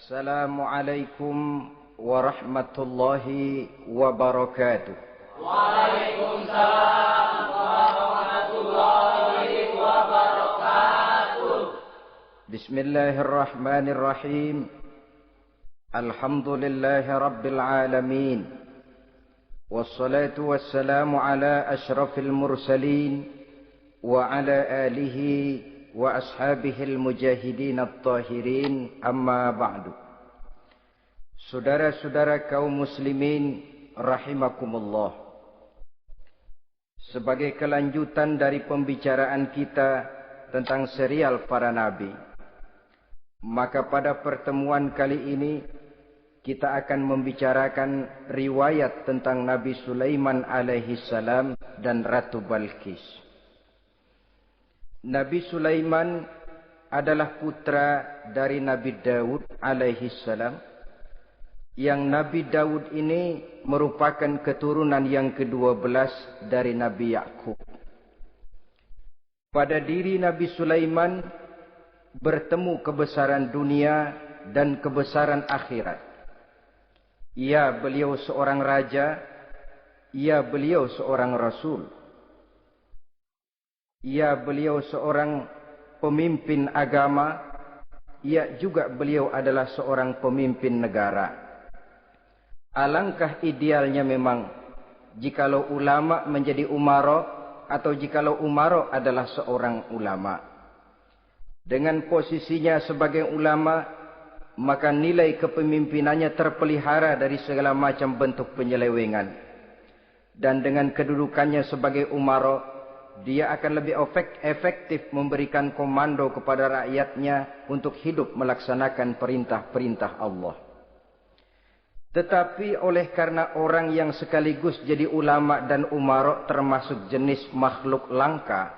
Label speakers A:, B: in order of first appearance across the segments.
A: Assalamualaikum warahmatullahi wabarakatuh.
B: Waalaikumsalam warahmatullahi wabarakatuh.
A: Bismillahirrahmanirrahim. Alhamdulillahi rabbil alamin. Wassalatu wassalamu ala ashrafil mursalin wa ala alihi wa ashabihil mujahidin at-tahirin, amma ba'du. Saudara-saudara kaum muslimin rahimakumullah. Sebagai kelanjutan dari pembicaraan kita tentang serial para nabi, maka pada pertemuan kali ini kita akan membicarakan riwayat tentang Nabi Sulaiman alaihi salam dan Ratu Balqis. Nabi Sulaiman adalah putra dari Nabi Daud alaihi salam, yang Nabi Daud ini merupakan keturunan yang ke-12 dari Nabi Yakub. Pada diri Nabi Sulaiman bertemu kebesaran dunia dan kebesaran akhirat. Ya, beliau seorang raja, ya beliau seorang rasul. Ya, beliau seorang pemimpin agama. Ya, juga beliau adalah seorang pemimpin negara. Alangkah idealnya memang jikalau ulama menjadi umara, atau jikalau umara adalah seorang ulama. Dengan posisinya sebagai ulama, maka nilai kepemimpinannya terpelihara dari segala macam bentuk penyelewengan. Dan dengan kedudukannya sebagai umara, dia akan lebih efektif memberikan komando kepada rakyatnya untuk hidup melaksanakan perintah-perintah Allah. Tetapi oleh karena orang yang sekaligus jadi ulama dan umara termasuk jenis makhluk langka,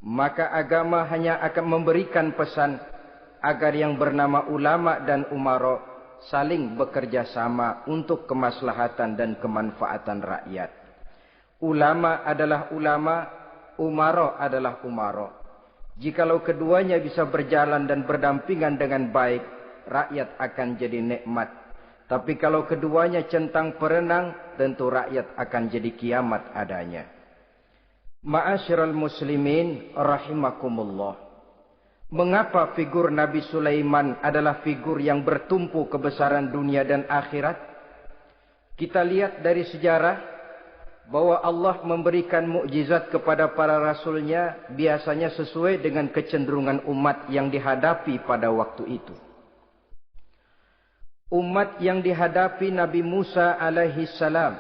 A: maka agama hanya akan memberikan pesan agar yang bernama ulama dan umara saling bekerja sama untuk kemaslahatan dan kemanfaatan rakyat. Ulama adalah ulama, umara adalah umara. Jikalau keduanya bisa berjalan dan berdampingan dengan baik, rakyat akan jadi nikmat. Tapi kalau keduanya centang perenang, tentu rakyat akan jadi kiamat adanya. Ma'asyiral muslimin rahimakumullah. Mengapa figur Nabi Sulaiman adalah figur yang bertumpu kebesaran dunia dan akhirat? Kita lihat dari sejarah bahwa Allah memberikan mukjizat kepada para rasulnya biasanya sesuai dengan kecenderungan umat yang dihadapi pada waktu itu. Umat yang dihadapi Nabi Musa alaihi salam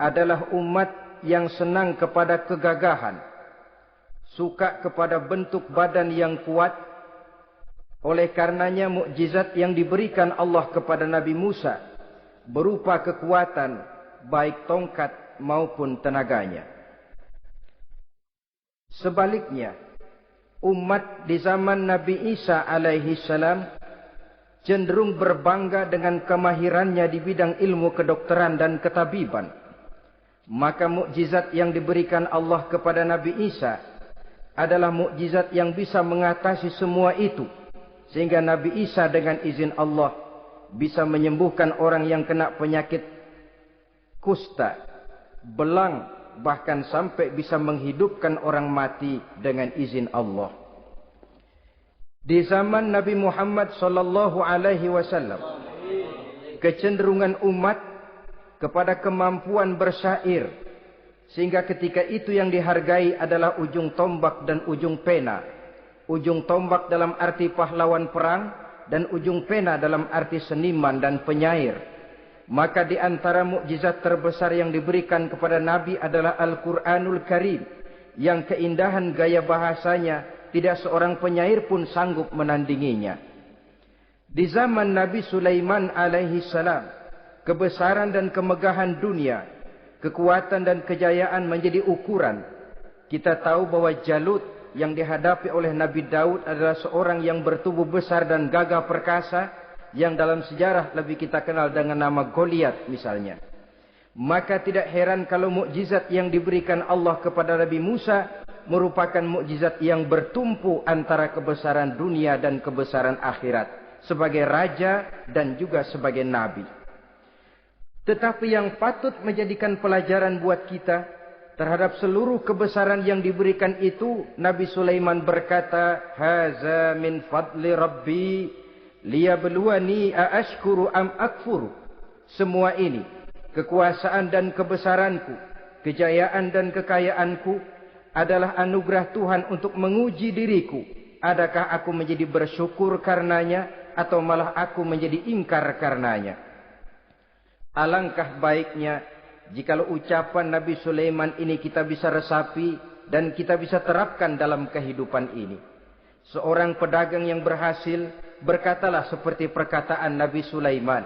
A: adalah umat yang senang kepada kegagahan, suka kepada bentuk badan yang kuat. Oleh karenanya mukjizat yang diberikan Allah kepada Nabi Musa berupa kekuatan, baik tongkat maupun tenaganya. Sebaliknya, umat di zaman Nabi Isa alaihi salam cenderung berbangga dengan kemahirannya di bidang ilmu kedokteran dan ketabiban. Maka mukjizat yang diberikan Allah kepada Nabi Isa adalah mukjizat yang bisa mengatasi semua itu, sehingga Nabi Isa dengan izin Allah bisa menyembuhkan orang yang kena penyakit kusta, belang, bahkan sampai bisa menghidupkan orang mati dengan izin Allah. Di zaman Nabi Muhammad sallallahu alaihi wasallam, kecenderungan umat kepada kemampuan bersyair, sehingga ketika itu yang dihargai adalah ujung tombak dan ujung pena. Ujung tombak dalam arti pahlawan perang, dan ujung pena dalam arti seniman dan penyair. Maka di antara mukjizat terbesar yang diberikan kepada Nabi adalah Al-Quranul Karim, yang keindahan gaya bahasanya tidak seorang penyair pun sanggup menandinginya. Di zaman Nabi Sulaiman alaihi salam, kebesaran dan kemegahan dunia, kekuatan dan kejayaan menjadi ukuran. Kita tahu bahwa Jalut yang dihadapi oleh Nabi Daud adalah seorang yang bertubuh besar dan gagah perkasa, yang dalam sejarah lebih kita kenal dengan nama Goliat misalnya. Maka tidak heran kalau mukjizat yang diberikan Allah kepada Nabi Musa merupakan mukjizat yang bertumpu antara kebesaran dunia dan kebesaran akhirat, sebagai raja dan juga sebagai nabi. Tetapi yang patut menjadikan pelajaran buat kita terhadap seluruh kebesaran yang diberikan itu, Nabi Sulaiman berkata, "Haza min fadli Rabbi liyabluwani aashkuru am akfuru." Semua ini, kekuasaan dan kebesaranku, kejayaan dan kekayaanku, adalah anugerah Tuhan untuk menguji diriku. Adakah aku menjadi bersyukur karenanya, atau malah aku menjadi ingkar karenanya? Alangkah baiknya jikalau ucapan Nabi Sulaiman ini kita bisa resapi dan kita bisa terapkan dalam kehidupan ini. Seorang pedagang yang berhasil berkatalah seperti perkataan Nabi Sulaiman.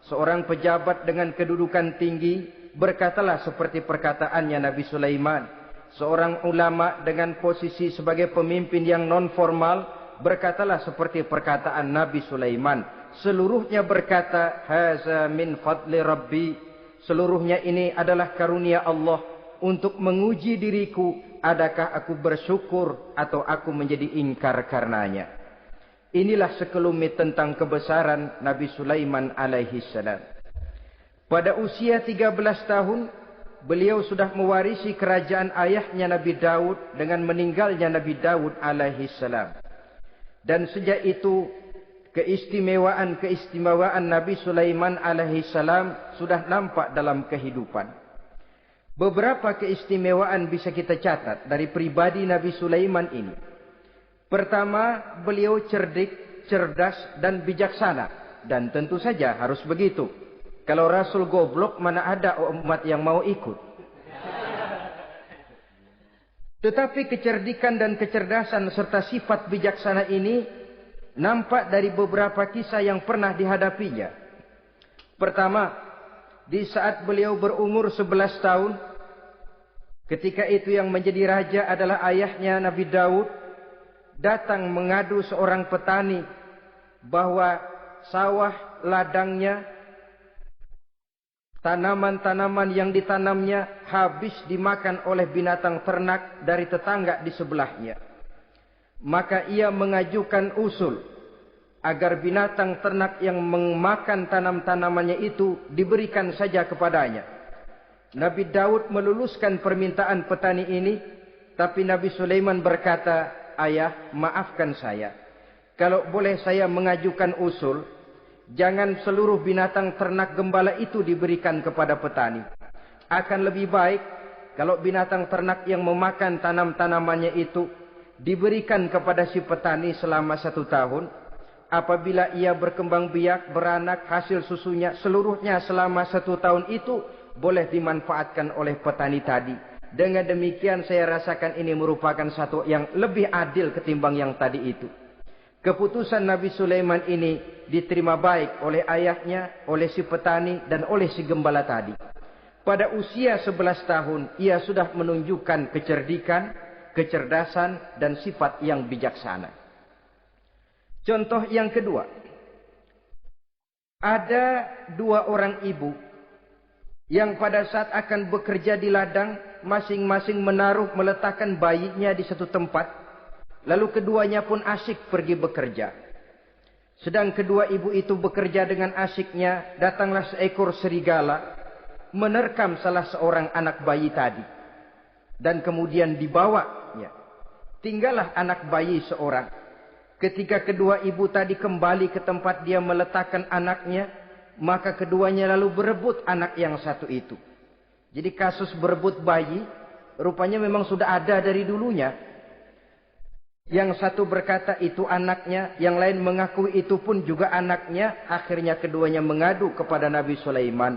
A: Seorang pejabat dengan kedudukan tinggi berkatalah seperti perkataannya Nabi Sulaiman. Seorang ulama dengan posisi sebagai pemimpin yang non formal berkatalah seperti perkataan Nabi Sulaiman. Seluruhnya berkata, "Haza min fadli Rabbi." Seluruhnya ini adalah karunia Allah untuk menguji diriku, adakah aku bersyukur atau aku menjadi ingkar karenanya. Inilah sekelumit tentang kebesaran Nabi Sulaiman alaihi salam. Pada usia 13 tahun, beliau sudah mewarisi kerajaan ayahnya Nabi Daud dengan meninggalnya Nabi Daud alaihi salam. Dan sejak itu, keistimewaan Nabi Sulaiman alaihi salam sudah nampak dalam kehidupan. Beberapa keistimewaan bisa kita catat dari pribadi Nabi Sulaiman ini. Pertama, beliau cerdik, cerdas dan bijaksana, dan tentu saja harus begitu. Kalau Rasul goblok, mana ada umat yang mau ikut. Tetapi kecerdikan dan kecerdasan serta sifat bijaksana ini nampak dari beberapa kisah yang pernah dihadapinya. Pertama, di saat beliau berumur 11 tahun, ketika itu yang menjadi raja adalah ayahnya Nabi Daud, datang mengadu seorang petani bahwa sawah ladangnya, tanaman-tanaman yang ditanamnya habis dimakan oleh binatang ternak dari tetangga di sebelahnya. Maka ia mengajukan usul agar binatang ternak yang memakan tanam-tanamannya itu diberikan saja kepadanya. Nabi Daud meluluskan permintaan petani ini, tapi Nabi Sulaiman berkata, "Ayah, maafkan saya. Kalau boleh saya mengajukan usul, jangan seluruh binatang ternak gembala itu diberikan kepada petani. Akan lebih baik kalau binatang ternak yang memakan tanam-tanamannya itu diberikan kepada si petani selama 1 tahun. Apabila ia berkembang biak, beranak, hasil susunya seluruhnya selama 1 tahun itu boleh dimanfaatkan oleh petani tadi. Dengan demikian saya rasakan ini merupakan satu yang lebih adil ketimbang yang tadi itu." Keputusan Nabi Sulaiman ini diterima baik oleh ayahnya, oleh si petani, dan oleh si gembala tadi. Pada usia 11 tahun, ia sudah menunjukkan kecerdikan, kecerdasan, dan sifat yang bijaksana. Contoh yang kedua. Ada 2 orang ibu yang pada saat akan bekerja di ladang, masing-masing meletakkan bayinya di satu tempat. Lalu keduanya pun asyik pergi bekerja. Sedang kedua ibu itu bekerja dengan asyiknya, datanglah seekor serigala menerkam salah seorang anak bayi tadi. Dan kemudian dibawanya. Tinggallah anak bayi seorang. Ketika kedua ibu tadi kembali ke tempat dia meletakkan anaknya, maka keduanya lalu berebut anak yang satu itu. Jadi kasus berebut bayi rupanya memang sudah ada dari dulunya. Yang satu berkata itu anaknya, yang lain mengakui itu pun juga anaknya. Akhirnya keduanya mengadu kepada Nabi Sulaiman.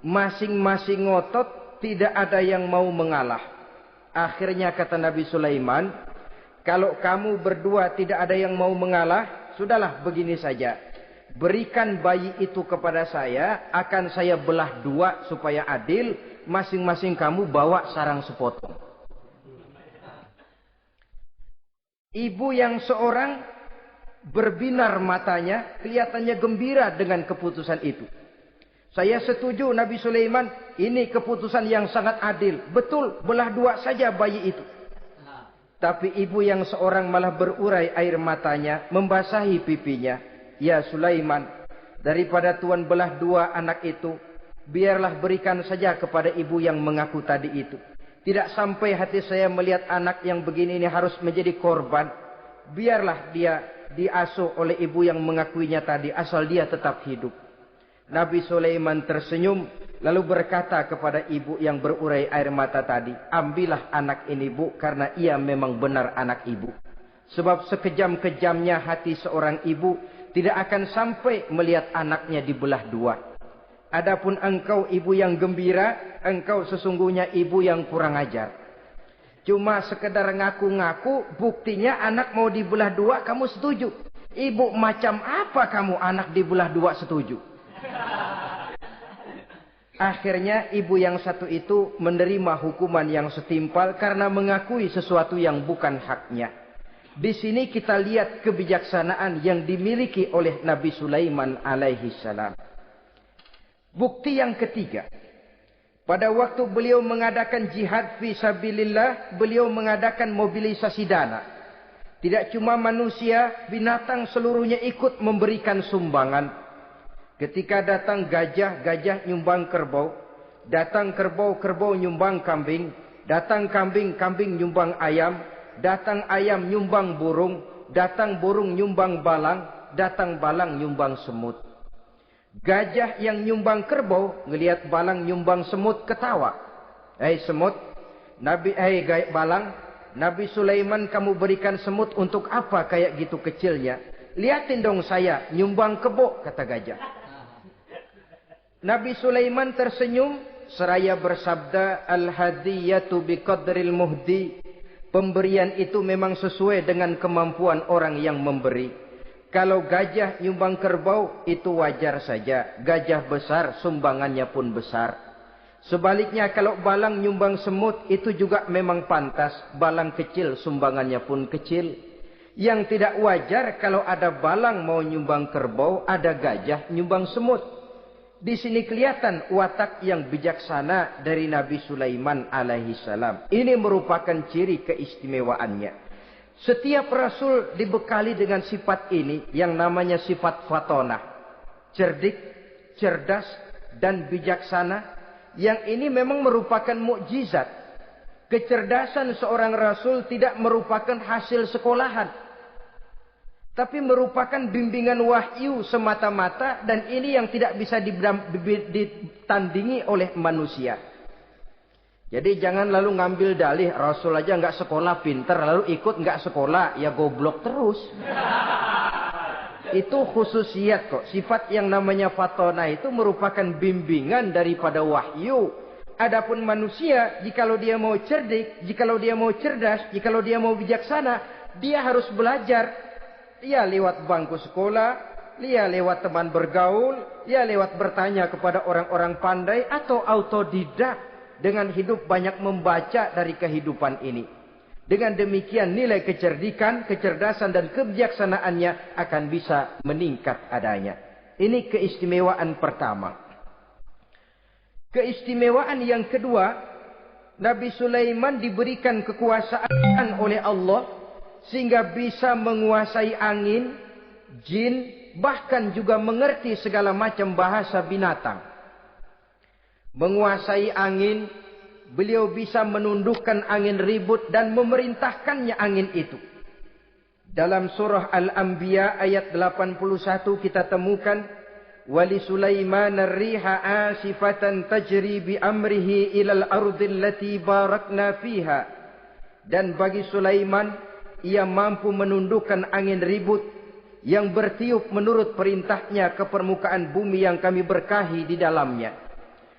A: Masing-masing ngotot, tidak ada yang mau mengalah. Akhirnya kata Nabi Sulaiman, "Kalau kamu berdua tidak ada yang mau mengalah, sudahlah begini saja. Berikan bayi itu kepada saya, akan saya belah dua supaya adil. Masing-masing kamu bawa sarang sepotong. Ibu yang seorang berbinar matanya, kelihatannya gembira dengan keputusan itu. Saya setuju Nabi Sulaiman, ini keputusan yang sangat adil. Betul, belah dua saja bayi itu. Tapi ibu yang seorang malah berurai air matanya, membasahi pipinya. Ya Sulaiman, daripada Tuhan belah dua anak itu, biarlah berikan saja kepada ibu yang mengaku tadi itu. Tidak sampai hati saya melihat anak yang begini ini harus menjadi korban. Biarlah dia diasuh oleh ibu yang mengakuinya tadi, asal dia tetap hidup. Nabi Sulaiman tersenyum, lalu berkata kepada ibu yang berurai air mata tadi, ambillah anak ini bu, karena ia memang benar anak ibu. Sebab sekejam-kejamnya hati seorang ibu tidak akan sampai melihat anaknya dibelah dua. Adapun engkau ibu yang gembira, engkau sesungguhnya ibu yang kurang ajar. Cuma sekedar ngaku-ngaku, buktinya anak mau dibelah dua, kamu setuju. Ibu macam apa kamu anak dibelah dua setuju? Akhirnya ibu yang satu itu menerima hukuman yang setimpal karena mengakui sesuatu yang bukan haknya. Di sini kita lihat kebijaksanaan yang dimiliki oleh Nabi Sulaiman alaihi salam. Bukti yang ketiga. Pada waktu beliau mengadakan jihad fi sabilillah, beliau mengadakan mobilisasi dana. Tidak cuma manusia, binatang seluruhnya ikut memberikan sumbangan. Ketika datang gajah, gajah nyumbang kerbau. Datang kerbau, kerbau nyumbang kambing. Datang kambing, kambing nyumbang ayam. Datang ayam nyumbang burung. Datang burung nyumbang balang. Datang balang nyumbang semut. Gajah yang nyumbang kerbau ngelihat balang nyumbang semut ketawa. Hei semut, balang, Nabi Sulaiman kamu berikan semut untuk apa kayak gitu kecilnya? Lihatin dong saya nyumbang kebo, kata gajah. Nabi Sulaiman tersenyum seraya bersabda, al-hadiyatu biqadril muhdi. Pemberian itu memang sesuai dengan kemampuan orang yang memberi. Kalau gajah nyumbang kerbau, itu wajar saja. Gajah besar, sumbangannya pun besar. Sebaliknya kalau balang nyumbang semut, itu juga memang pantas. Balang kecil, sumbangannya pun kecil. Yang tidak wajar kalau ada balang mau nyumbang kerbau, ada gajah nyumbang semut. Di sini kelihatan watak yang bijaksana dari Nabi Sulaiman alaihi salam. Ini merupakan ciri keistimewaannya. Setiap rasul dibekali dengan sifat ini yang namanya sifat fatonah. Cerdik, cerdas, dan bijaksana. Yang ini memang merupakan mukjizat. Kecerdasan seorang rasul tidak merupakan hasil sekolahan. Tapi merupakan bimbingan wahyu semata-mata. Dan ini yang tidak bisa ditandingi oleh manusia. Jadi jangan lalu ngambil dalih Rasul aja nggak sekolah pinter lalu ikut nggak sekolah ya goblok terus. Itu khususiat kok. Sifat yang namanya fatona itu merupakan bimbingan daripada wahyu. Adapun manusia jikalau dia mau cerdik, jikalau dia mau cerdas, jikalau dia mau bijaksana, dia harus belajar. Ya lewat bangku sekolah, ya lewat teman bergaul, ya lewat bertanya kepada orang-orang pandai atau autodidak. Dengan hidup banyak membaca dari kehidupan ini. Dengan demikian nilai kecerdikan, kecerdasan dan kebijaksanaannya akan bisa meningkat adanya. Ini keistimewaan pertama. Keistimewaan yang kedua, Nabi Sulaiman diberikan kekuasaan oleh Allah sehingga bisa menguasai angin, jin, bahkan juga mengerti segala macam bahasa binatang. Menguasai angin, beliau bisa menundukkan angin ribut dan memerintahkannya angin itu. Dalam surah Al-Anbiya ayat 81 kita temukan, Wali Sulaiman ar-riha asifatan tajri bi amrihi ilal ardil lati barakna fiha. Dan bagi Sulaiman, ia mampu menundukkan angin ribut yang bertiup menurut perintahnya ke permukaan bumi yang kami berkahi di dalamnya.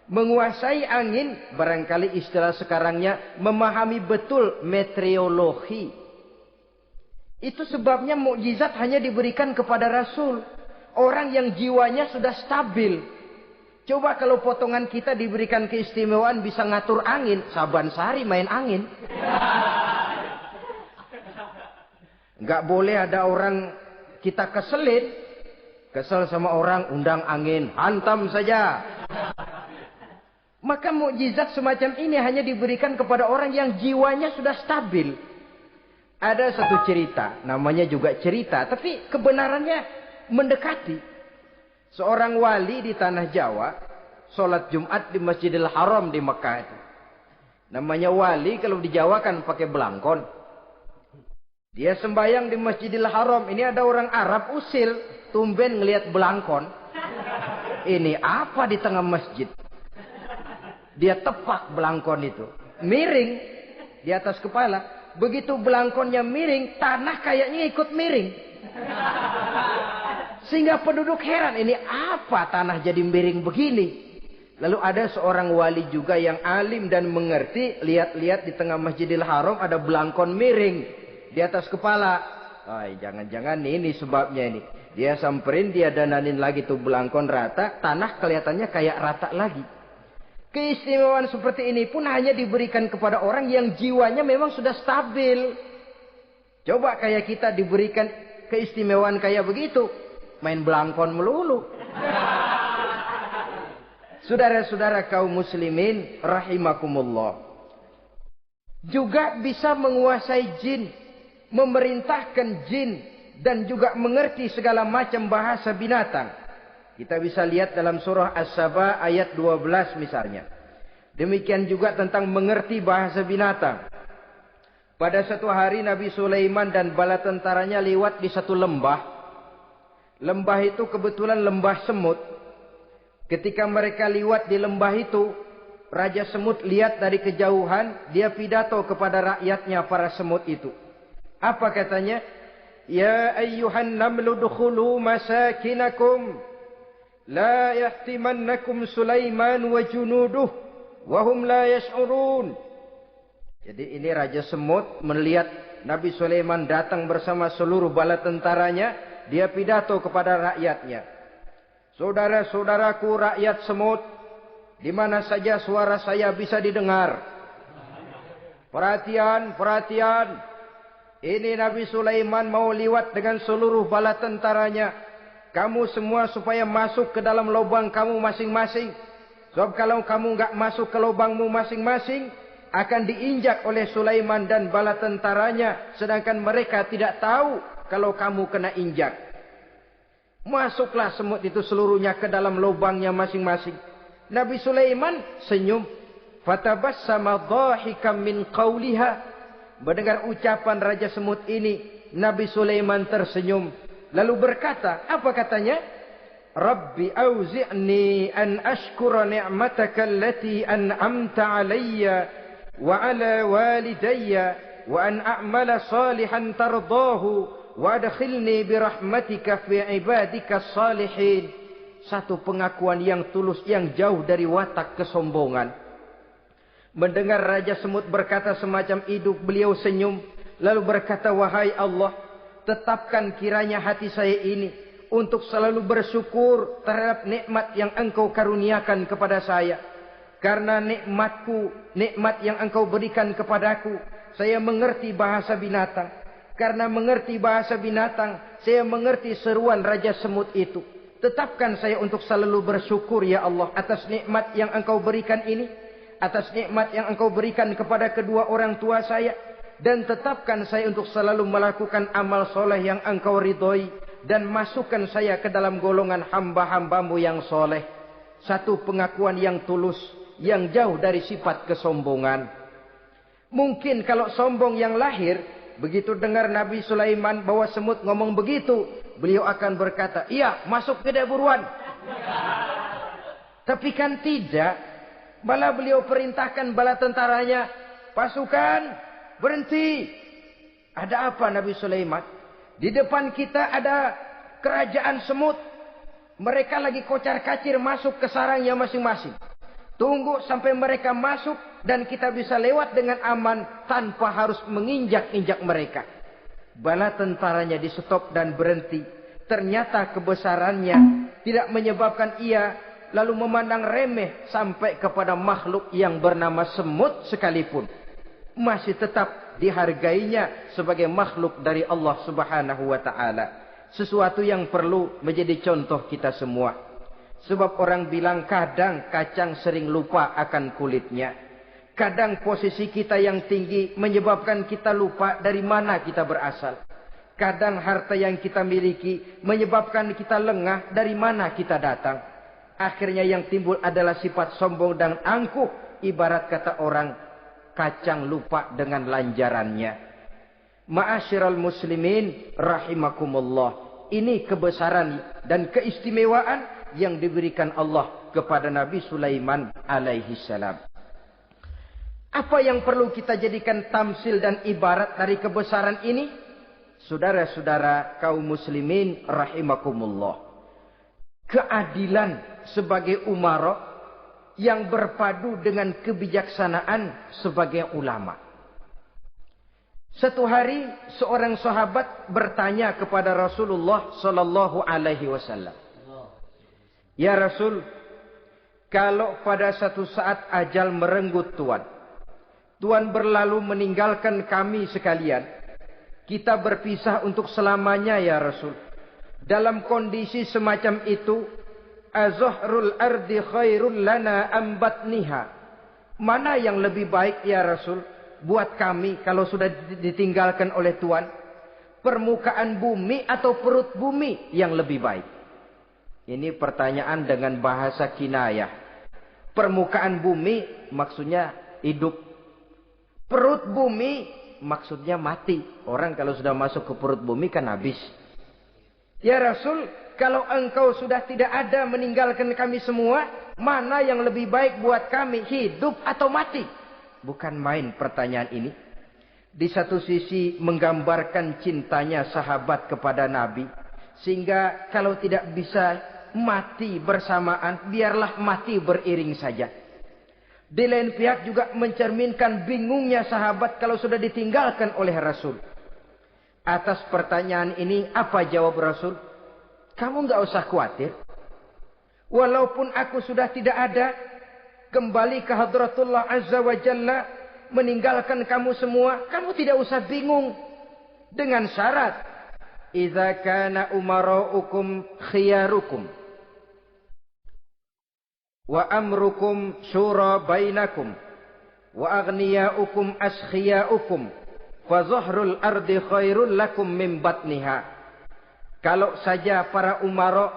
A: Menguasai angin, barangkali istilah sekarangnya, memahami betul meteorologi. Itu sebabnya mukjizat hanya diberikan kepada Rasul. Orang yang jiwanya sudah stabil. Coba kalau potongan kita diberikan keistimewaan bisa ngatur angin. Saban sehari main angin. Nggak boleh ada orang kita keselin. Kesel sama orang, undang angin. Hantam saja. Maka mukjizat semacam ini hanya diberikan kepada orang yang jiwanya sudah stabil. Ada satu cerita, namanya juga cerita, tapi kebenarannya mendekati. Seorang wali di tanah Jawa, sholat Jumat di Masjidil Haram di Mekah itu. Namanya wali kalau di Jawa kan pakai belangkon. Dia sembahyang di Masjidil Haram. Ini ada orang Arab usil, tumben ngelihat belangkon. Ini apa di tengah masjid? Dia tepak belangkon itu. Miring di atas kepala. Begitu belangkonnya miring, tanah kayaknya ikut miring. Sehingga penduduk heran, ini apa tanah jadi miring begini? Lalu ada seorang wali juga yang alim dan mengerti. Lihat-lihat di tengah Masjidil Haram ada belangkon miring di atas kepala. Jangan-jangan ini sebabnya ini. Dia samperin, dia dananin lagi tuh belangkon rata. Tanah kelihatannya kayak rata lagi. Keistimewaan seperti ini pun hanya diberikan kepada orang yang jiwanya memang sudah stabil. Coba kayak kita diberikan keistimewaan kayak begitu. Main belangkon melulu. Saudara-saudara kaum muslimin rahimakumullah. Juga bisa menguasai jin. Memerintahkan jin. Dan juga mengerti segala macam bahasa binatang. Kita bisa lihat dalam surah As-Saba ayat 12 misalnya. Demikian juga tentang mengerti bahasa binatang. Pada satu hari Nabi Sulaiman dan bala tentaranya lewat di satu lembah. Lembah itu kebetulan lembah semut. Ketika mereka lewat di lembah itu, Raja Semut lihat dari kejauhan, dia pidato kepada rakyatnya para semut itu. Apa katanya? Ya ayyuhan namlu dukhulu masakinakum. La yahtimannakum Sulaiman wa junuduh wahum la yash'urun. Jadi ini Raja Semut melihat Nabi Sulaiman datang bersama seluruh bala tentaranya. Dia pidato kepada rakyatnya. Saudara-saudaraku rakyat semut, di mana saja suara saya bisa didengar. Perhatian, perhatian. Ini Nabi Sulaiman mau liwat dengan seluruh bala tentaranya. Kamu semua supaya masuk ke dalam lubang kamu masing-masing. Sebab kalau kamu enggak masuk ke lubangmu masing-masing, akan diinjak oleh Sulaiman dan bala tentaranya. Sedangkan mereka tidak tahu kalau kamu kena injak. Masuklah semut itu seluruhnya ke dalam lubangnya masing-masing. Nabi Sulaiman senyum. Fatabassama dhahikam min qawliha. Mendengar ucapan Raja Semut ini, Nabi Sulaiman tersenyum. Lalu berkata, apa katanya? Rabbi auzi'ni an ashkura ni'mataka allati an'amta alayya wa ala walidayya wa an a'mala salihan tardahu wa adkhilni birahmatika fi ibadika salihin. Satu pengakuan yang tulus yang jauh dari watak kesombongan. Mendengar Raja Semut berkata semacam itu, beliau senyum lalu berkata, wahai Allah, tetapkan kiranya hati saya ini untuk selalu bersyukur terhadap nikmat yang Engkau karuniakan kepada saya. Karena nikmatku, nikmat yang Engkau berikan kepadaku, saya mengerti bahasa binatang. Karena mengerti bahasa binatang, saya mengerti seruan Raja Semut itu. Tetapkan saya untuk selalu bersyukur ya Allah atas nikmat yang Engkau berikan ini. Atas nikmat yang Engkau berikan kepada kedua orang tua saya. Dan tetapkan saya untuk selalu melakukan amal soleh yang Engkau ridhoi. Dan masukkan saya ke dalam golongan hamba-hambamu yang soleh. Satu pengakuan yang tulus, yang jauh dari sifat kesombongan. Mungkin kalau sombong yang lahir, begitu dengar Nabi Sulaiman bawa semut ngomong begitu, beliau akan berkata, iya masuk ke dia buruan. Tapi kan tidak. Malah beliau perintahkan bala tentaranya, pasukan berhenti. Ada apa Nabi Sulaiman? Di depan kita ada kerajaan semut. Mereka lagi kocar-kacir masuk ke sarangnya masing-masing. Tunggu sampai mereka masuk dan kita bisa lewat dengan aman tanpa harus menginjak-injak mereka. bala tentaranya di stop dan berhenti. Ternyata kebesarannya tidak menyebabkan ia lalu memandang remeh sampai kepada makhluk yang bernama semut sekalipun. Masih tetap dihargainya sebagai makhluk dari Allah Subhanahu wa ta'ala. Sesuatu yang perlu menjadi contoh kita semua. Sebab orang bilang kadang kacang sering lupa akan kulitnya. Kadang posisi kita yang tinggi menyebabkan kita lupa dari mana kita berasal. Kadang harta yang kita miliki menyebabkan kita lengah dari mana kita datang. Akhirnya yang timbul adalah sifat sombong dan angkuh. Ibarat kata orang, kacang lupa dengan lanjarannya. Ma'asyiral muslimin rahimakumullah. Ini kebesaran dan keistimewaan yang diberikan Allah kepada Nabi Sulaiman alaihi salam. Apa yang perlu kita jadikan tamsil dan ibarat dari kebesaran ini? Saudara-saudara kaum muslimin rahimakumullah. Keadilan sebagai umara yang berpadu dengan kebijaksanaan sebagai ulama. Satu hari seorang sahabat bertanya kepada Rasulullah sallallahu alaihi wasallam. Ya Rasul, kalau pada satu saat ajal merenggut Tuhan berlalu meninggalkan kami sekalian, kita berpisah untuk selamanya ya Rasul. Dalam kondisi semacam itu, azahrul ardi khairul lana ambatniha. Mana yang lebih baik ya Rasul buat kami kalau sudah ditinggalkan oleh Tuhan? Permukaan bumi atau perut bumi yang lebih baik? Ini pertanyaan dengan bahasa kinayah. Permukaan bumi maksudnya hidup. Perut bumi maksudnya mati. Orang kalau sudah masuk ke perut bumi kan habis. Ya Rasul, kalau engkau sudah tidak ada meninggalkan kami semua, mana yang lebih baik buat kami, hidup atau mati? Bukan main pertanyaan ini. Di satu sisi menggambarkan cintanya sahabat kepada Nabi. Sehingga kalau tidak bisa mati bersamaan, biarlah mati beriring saja. Di lain pihak juga mencerminkan bingungnya sahabat kalau sudah ditinggalkan oleh Rasul. Atas pertanyaan ini apa jawab Rasul? Kamu enggak usah khawatir. Walaupun aku sudah tidak ada, kembali ke hadratullah azza wa jalla, meninggalkan kamu semua, kamu tidak usah bingung. Dengan syarat, idza kana umaraukum khiyarukum wa amrukum syura bainakum wa aghniyaukum askhiyaukum fa zahrul ardi khairul lakum min batniha. Kalau saja para umara,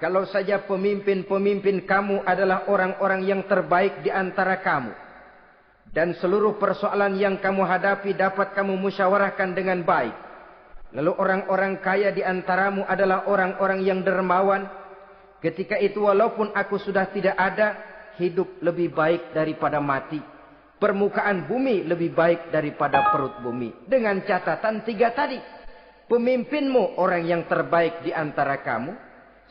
A: kalau saja pemimpin-pemimpin kamu adalah orang-orang yang terbaik di antara kamu, dan seluruh persoalan yang kamu hadapi dapat kamu musyawarahkan dengan baik, lalu orang-orang kaya di antaramu adalah orang-orang yang dermawan, ketika itu walaupun aku sudah tidak ada, hidup lebih baik daripada mati. Permukaan bumi lebih baik daripada perut bumi. Dengan catatan tiga tadi. Pemimpinmu orang yang terbaik di antara kamu.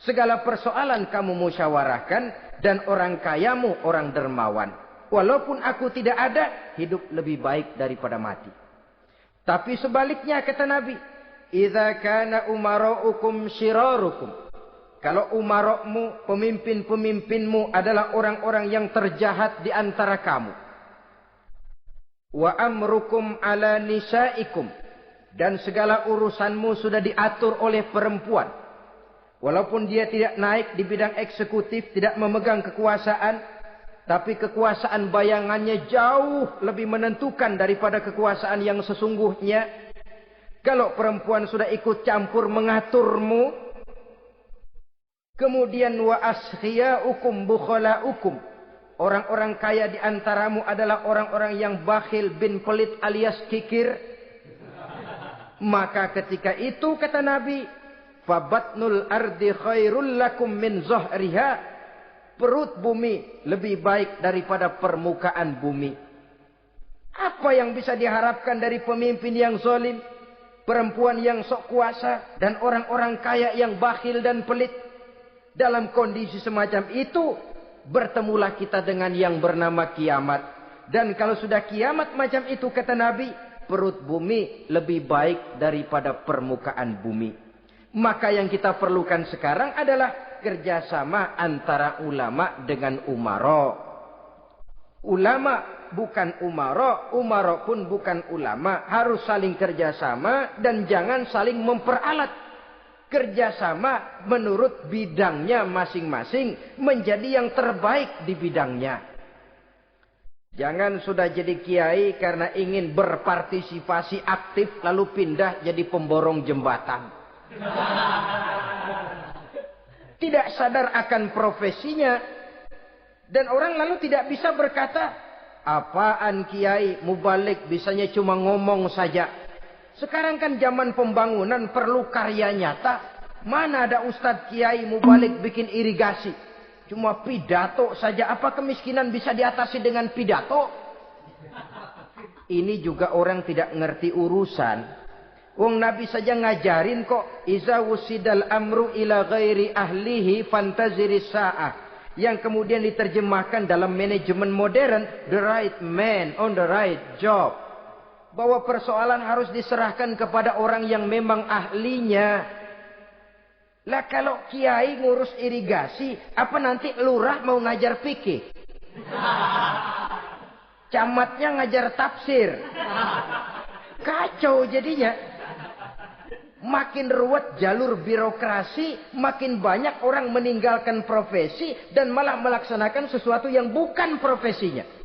A: Segala persoalan kamu musyawarahkan. Dan orang kayamu orang dermawan. Walaupun aku tidak ada, hidup lebih baik daripada mati. Tapi sebaliknya kata Nabi. Idza kana umaraukum syirarukum. Kalau umarokmu, pemimpin-pemimpinmu adalah orang-orang yang terjahat di antara kamu. Wa amrukum ala nisaikum. Dan segala urusanmu sudah diatur oleh perempuan. Walaupun dia tidak naik di bidang eksekutif, tidak memegang kekuasaan. Tapi kekuasaan bayangannya jauh lebih menentukan daripada kekuasaan yang sesungguhnya. Kalau perempuan sudah ikut campur mengaturmu, kemudian wa askhiyaukum bukhalaukum. Orang-orang kaya di antaramu adalah orang-orang yang bakhil bin pelit alias kikir. Maka ketika itu kata Nabi, fabatnul ardi khairul lakum min zahriha. Perut bumi lebih baik daripada permukaan bumi. Apa yang bisa diharapkan dari pemimpin yang zalim, perempuan yang sok kuasa, dan orang-orang kaya yang bakhil dan pelit? Dalam kondisi semacam itu, bertemulah kita dengan yang bernama kiamat. Dan kalau sudah kiamat macam itu kata Nabi, perut bumi lebih baik daripada permukaan bumi. Maka yang kita perlukan sekarang adalah kerjasama antara ulama dengan umara. Ulama bukan umara, umara pun bukan ulama. Harus saling kerjasama dan jangan saling memperalat. Kerjasama menurut bidangnya masing-masing menjadi yang terbaik di bidangnya. Jangan sudah jadi kiai karena ingin berpartisipasi aktif lalu pindah jadi pemborong jembatan. Tidak sadar akan profesinya. Dan orang lalu tidak bisa berkata, apaan kiai mubalik bisanya cuma ngomong saja. Sekarang kan zaman pembangunan perlu karya nyata. Mana ada ustadz kiai mubalik bikin irigasi. Cuma pidato saja. Apa kemiskinan bisa diatasi dengan pidato? Ini juga orang tidak ngerti urusan. Wong Nabi saja ngajarin kok. Iza wusidal amru ila ghairi ahlihi fantaziris sa'ah. Yang kemudian diterjemahkan dalam manajemen modern. The right man on the right job. Bahwa persoalan harus diserahkan kepada orang yang memang ahlinya. Lah kalau kiai ngurus irigasi, apa nanti lurah mau ngajar fikih? Camatnya ngajar tafsir. Kacau jadinya. Makin ruwet jalur birokrasi, makin banyak orang meninggalkan profesi dan malah melaksanakan sesuatu yang bukan profesinya.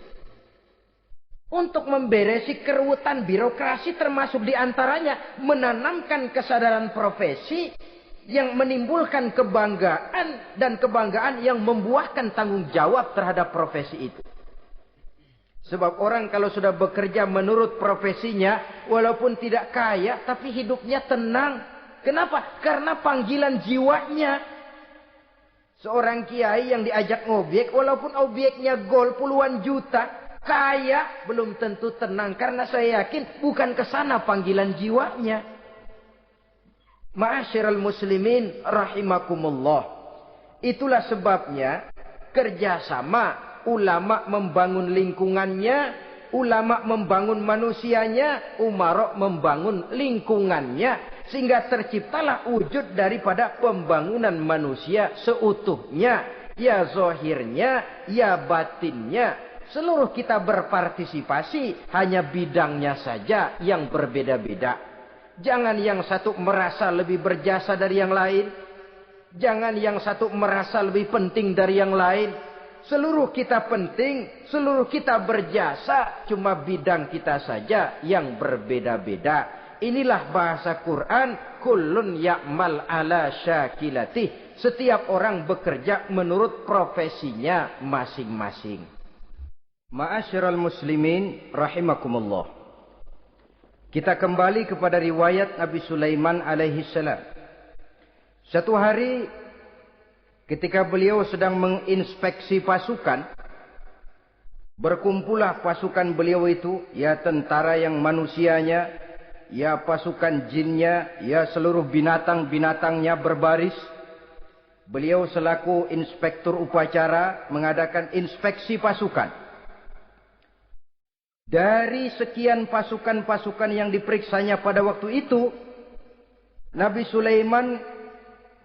A: Untuk memberesi keruwetan birokrasi termasuk diantaranya menanamkan kesadaran profesi yang menimbulkan kebanggaan dan kebanggaan yang membuahkan tanggung jawab terhadap profesi itu. Sebab orang kalau sudah bekerja menurut profesinya walaupun tidak kaya tapi hidupnya tenang. Kenapa? Karena panggilan jiwanya. Seorang kiai yang diajak ngobek walaupun objeknya gol puluhan juta. Kaya belum tentu tenang. Karena saya yakin bukan ke sana panggilan jiwanya. Ma'asyiral muslimin rahimakumullah. Itulah sebabnya kerjasama ulama membangun lingkungannya. Ulama membangun manusianya. Umarok membangun lingkungannya. Sehingga terciptalah wujud daripada pembangunan manusia seutuhnya. Ya zahirnya, ya batinnya. Seluruh kita berpartisipasi, hanya bidangnya saja yang berbeda-beda. Jangan yang satu merasa lebih berjasa dari yang lain. Jangan yang satu merasa lebih penting dari yang lain. Seluruh kita penting, seluruh kita berjasa, cuma bidang kita saja yang berbeda-beda. Inilah bahasa Quran, kullun ya'mal ala syakilatih. Setiap orang bekerja menurut profesinya masing-masing. Ma'asyiral muslimin rahimakumullah. Kita kembali kepada riwayat Nabi Sulaiman alaihi salam. Satu hari ketika beliau sedang menginspeksi pasukan, berkumpullah pasukan beliau itu, ya tentara yang manusianya, ya pasukan jinnya, ya seluruh binatang-binatangnya berbaris. Beliau selaku inspektur upacara mengadakan inspeksi pasukan. Dari sekian pasukan-pasukan yang diperiksanya pada waktu itu, Nabi Sulaiman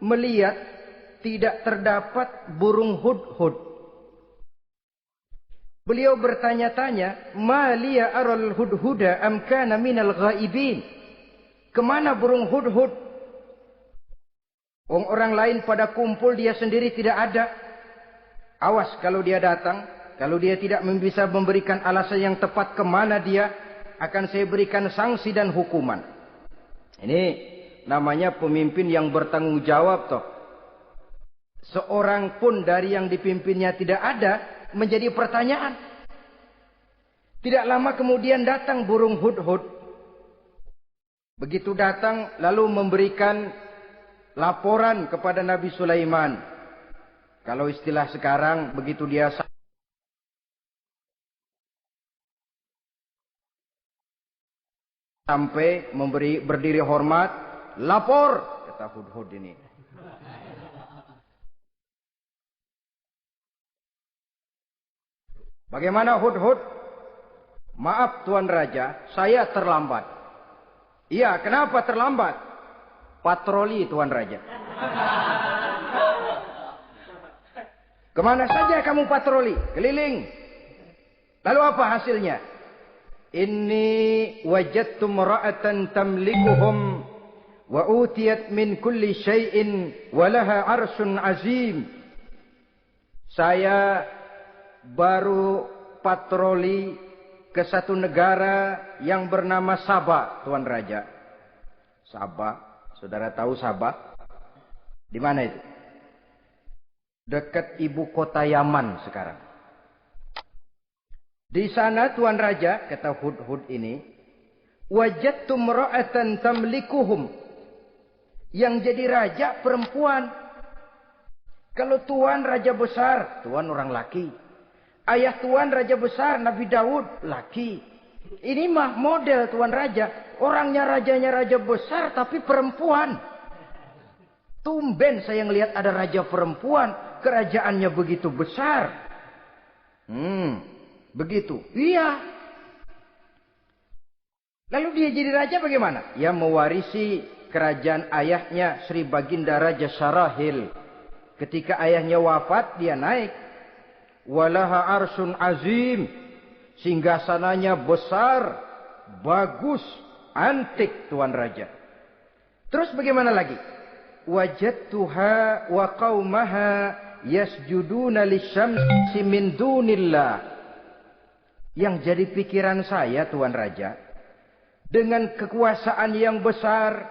A: melihat tidak terdapat burung hudhud. Beliau bertanya-tanya, "Ma liya aral hudhuda am kana minal ghaibin?" Kemana burung hudhud? Orang lain pada kumpul, dia sendiri tidak ada. Awas kalau dia datang. Kalau dia tidak bisa memberikan alasan yang tepat kemana dia, akan saya berikan sanksi dan hukuman. Ini namanya pemimpin yang bertanggung jawab toh. Seorang pun dari yang dipimpinnya tidak ada, menjadi pertanyaan. Tidak lama kemudian datang burung hudhud. Begitu datang lalu memberikan laporan kepada Nabi Sulaiman. Kalau istilah sekarang begitu dia sampai berdiri hormat, lapor, kata hudhud ini. Bagaimana hudhud? Maaf Tuan Raja, saya terlambat. Iya, kenapa terlambat? Patroli Tuan Raja. Kemana saja kamu patroli? Keliling. Lalu apa hasilnya? Inni wajadtu imra'atan tamlikuhum wa utiyat min kulli syai'in wa laha 'arsyun 'azim. Saya baru patroli ke satu negara yang bernama Sabah, Tuan Raja. Sabah, saudara tahu Sabah? Di mana itu? Dekat ibu kota Yaman sekarang. Di sana Tuan Raja, kata Hudhud ini, wajadtu imra'atan tamlikuhum. Yang jadi raja perempuan. Kalau Tuan raja besar, Tuan orang laki. Ayah Tuan raja besar, Nabi Daud, laki. Ini mah model Tuan Raja. Orangnya rajanya raja besar tapi perempuan. Tumben saya ngelihat ada raja perempuan. Kerajaannya begitu besar. Begitu. Iya. Lalu dia jadi raja bagaimana? Ya mewarisi kerajaan ayahnya Sri Baginda Raja Syarahil. Ketika ayahnya wafat, dia naik. Walaha arsun azim. Singgasananya besar. Bagus. Antik Tuan Raja. Terus bagaimana lagi? Wajadtuha wa qaumaha yasjuduna lisyamsi min dunillah. Yang jadi pikiran saya Tuan Raja, dengan kekuasaan yang besar,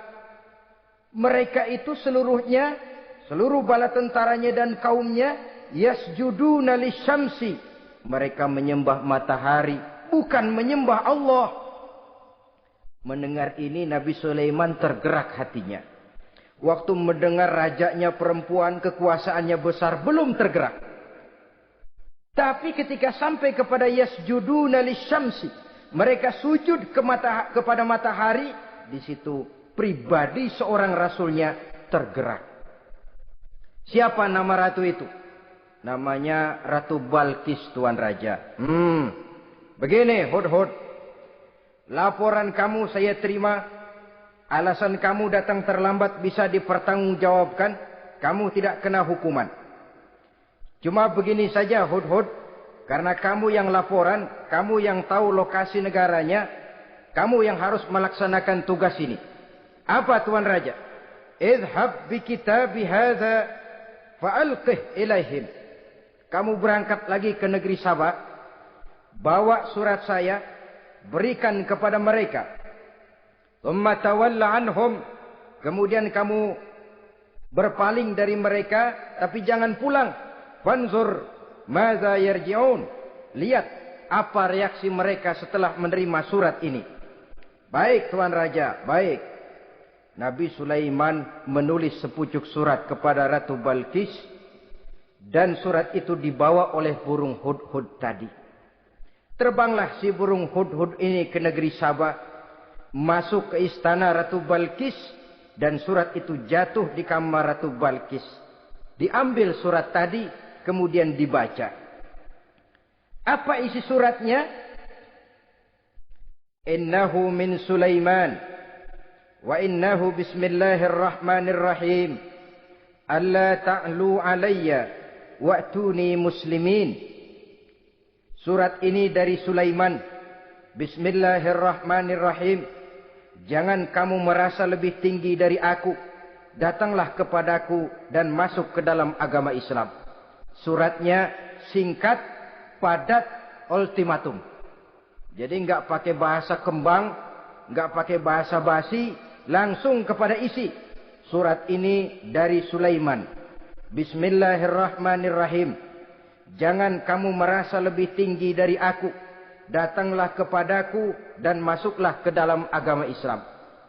A: mereka itu seluruhnya, seluruh bala tentaranya dan kaumnya, yasjuduna lisyamsi. Mereka menyembah matahari, bukan menyembah Allah. Mendengar ini Nabi Sulaiman tergerak hatinya. Waktu mendengar rajanya perempuan, kekuasaannya besar, belum tergerak. Tapi ketika sampai kepada yasjuduna lisyamsi, mereka sujud kepada matahari, di situ pribadi seorang rasulnya tergerak. Siapa nama ratu itu? Namanya Ratu Balkis Tuan Raja. Begini Hudhud, laporan kamu saya terima. Alasan kamu datang terlambat bisa dipertanggungjawabkan. Kamu tidak kena hukuman. Cuma begini saja Hudhud, karena kamu yang laporan, kamu yang tahu lokasi negaranya, kamu yang harus melaksanakan tugas ini. Apa Tuan Raja? Idhab bi kitabi hadza fa'alqih ilaihim. Kamu berangkat lagi ke negeri Sabah, bawa surat saya, berikan kepada mereka. Thumma tawalla anhum. Kemudian kamu berpaling dari mereka, tapi jangan pulang. Fanzur madza yarji'un. Lihat apa reaksi mereka setelah menerima surat ini. Baik Tuan Raja, baik. Nabi Sulaiman menulis sepucuk surat kepada Ratu Balkis. Dan surat itu dibawa oleh burung Hudhud tadi. Terbanglah si burung Hudhud ini ke negeri Sabah. Masuk ke istana Ratu Balkis. Dan surat itu jatuh di kamar Ratu Balkis. Diambil surat tadi. Kemudian dibaca. Apa isi suratnya? Innahu min Sulaiman. Wa innahu bismillahirrahmanirrahim. Alla ta'lu alayya. Wa'tuni muslimin. Surat ini dari Sulaiman. Bismillahirrahmanirrahim. Jangan kamu merasa lebih tinggi dari aku. Datanglah kepadaku dan masuk ke dalam agama Islam. Suratnya singkat, padat, ultimatum. Jadi enggak pakai bahasa kembang, enggak pakai bahasa basi, langsung kepada isi. Surat ini dari Sulaiman. Bismillahirrahmanirrahim. Jangan kamu merasa lebih tinggi dari aku. Datanglah kepadaku dan masuklah ke dalam agama Islam.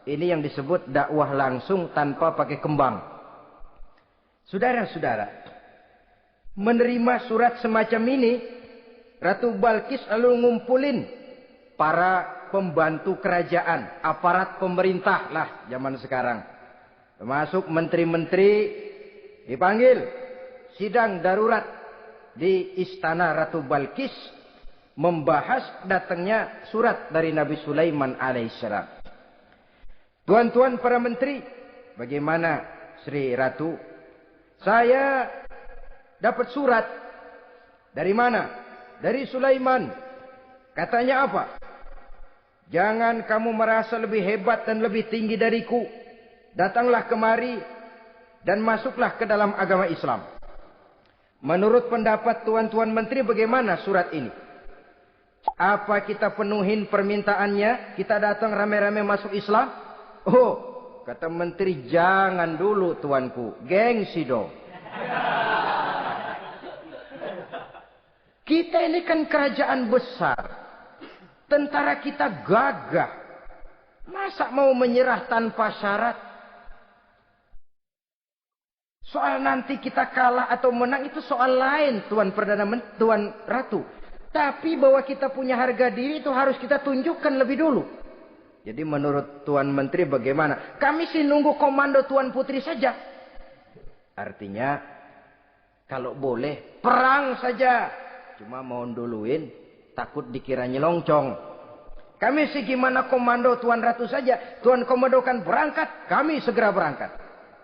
A: Ini yang disebut dakwah langsung tanpa pakai kembang. Saudara-saudara, menerima surat semacam ini, Ratu Balkis lalu ngumpulin para pembantu kerajaan, aparat pemerintah lah zaman sekarang. Termasuk menteri-menteri dipanggil sidang darurat di istana Ratu Balkis. membahas datangnya surat dari Nabi Sulaiman alaihissalam. Tuan-tuan para menteri, bagaimana Sri Ratu? Saya dapat surat. Dari mana? Dari Sulaiman. Katanya apa? Jangan kamu merasa lebih hebat dan lebih tinggi dariku. Datanglah kemari dan masuklah ke dalam agama Islam. Menurut pendapat tuan-tuan menteri, bagaimana surat ini? Apa kita penuhin permintaannya? Kita datang rame-rame masuk Islam? Oh, kata menteri, jangan dulu tuanku. Gengsi dong. Kita ini kan kerajaan besar. Tentara kita gagah. Masa mau menyerah tanpa syarat? Soal nanti kita kalah atau menang itu soal lain, Tuan Ratu. Tapi bahwa kita punya harga diri itu harus kita tunjukkan lebih dulu. Jadi menurut Tuan Menteri bagaimana? Kami sih nunggu komando Tuan Putri saja. Artinya kalau boleh perang saja. Cuma mau duluin takut dikira nyelongcong. Kami sih gimana komando Tuan Ratu saja. Tuan komandokan berangkat, kami segera berangkat.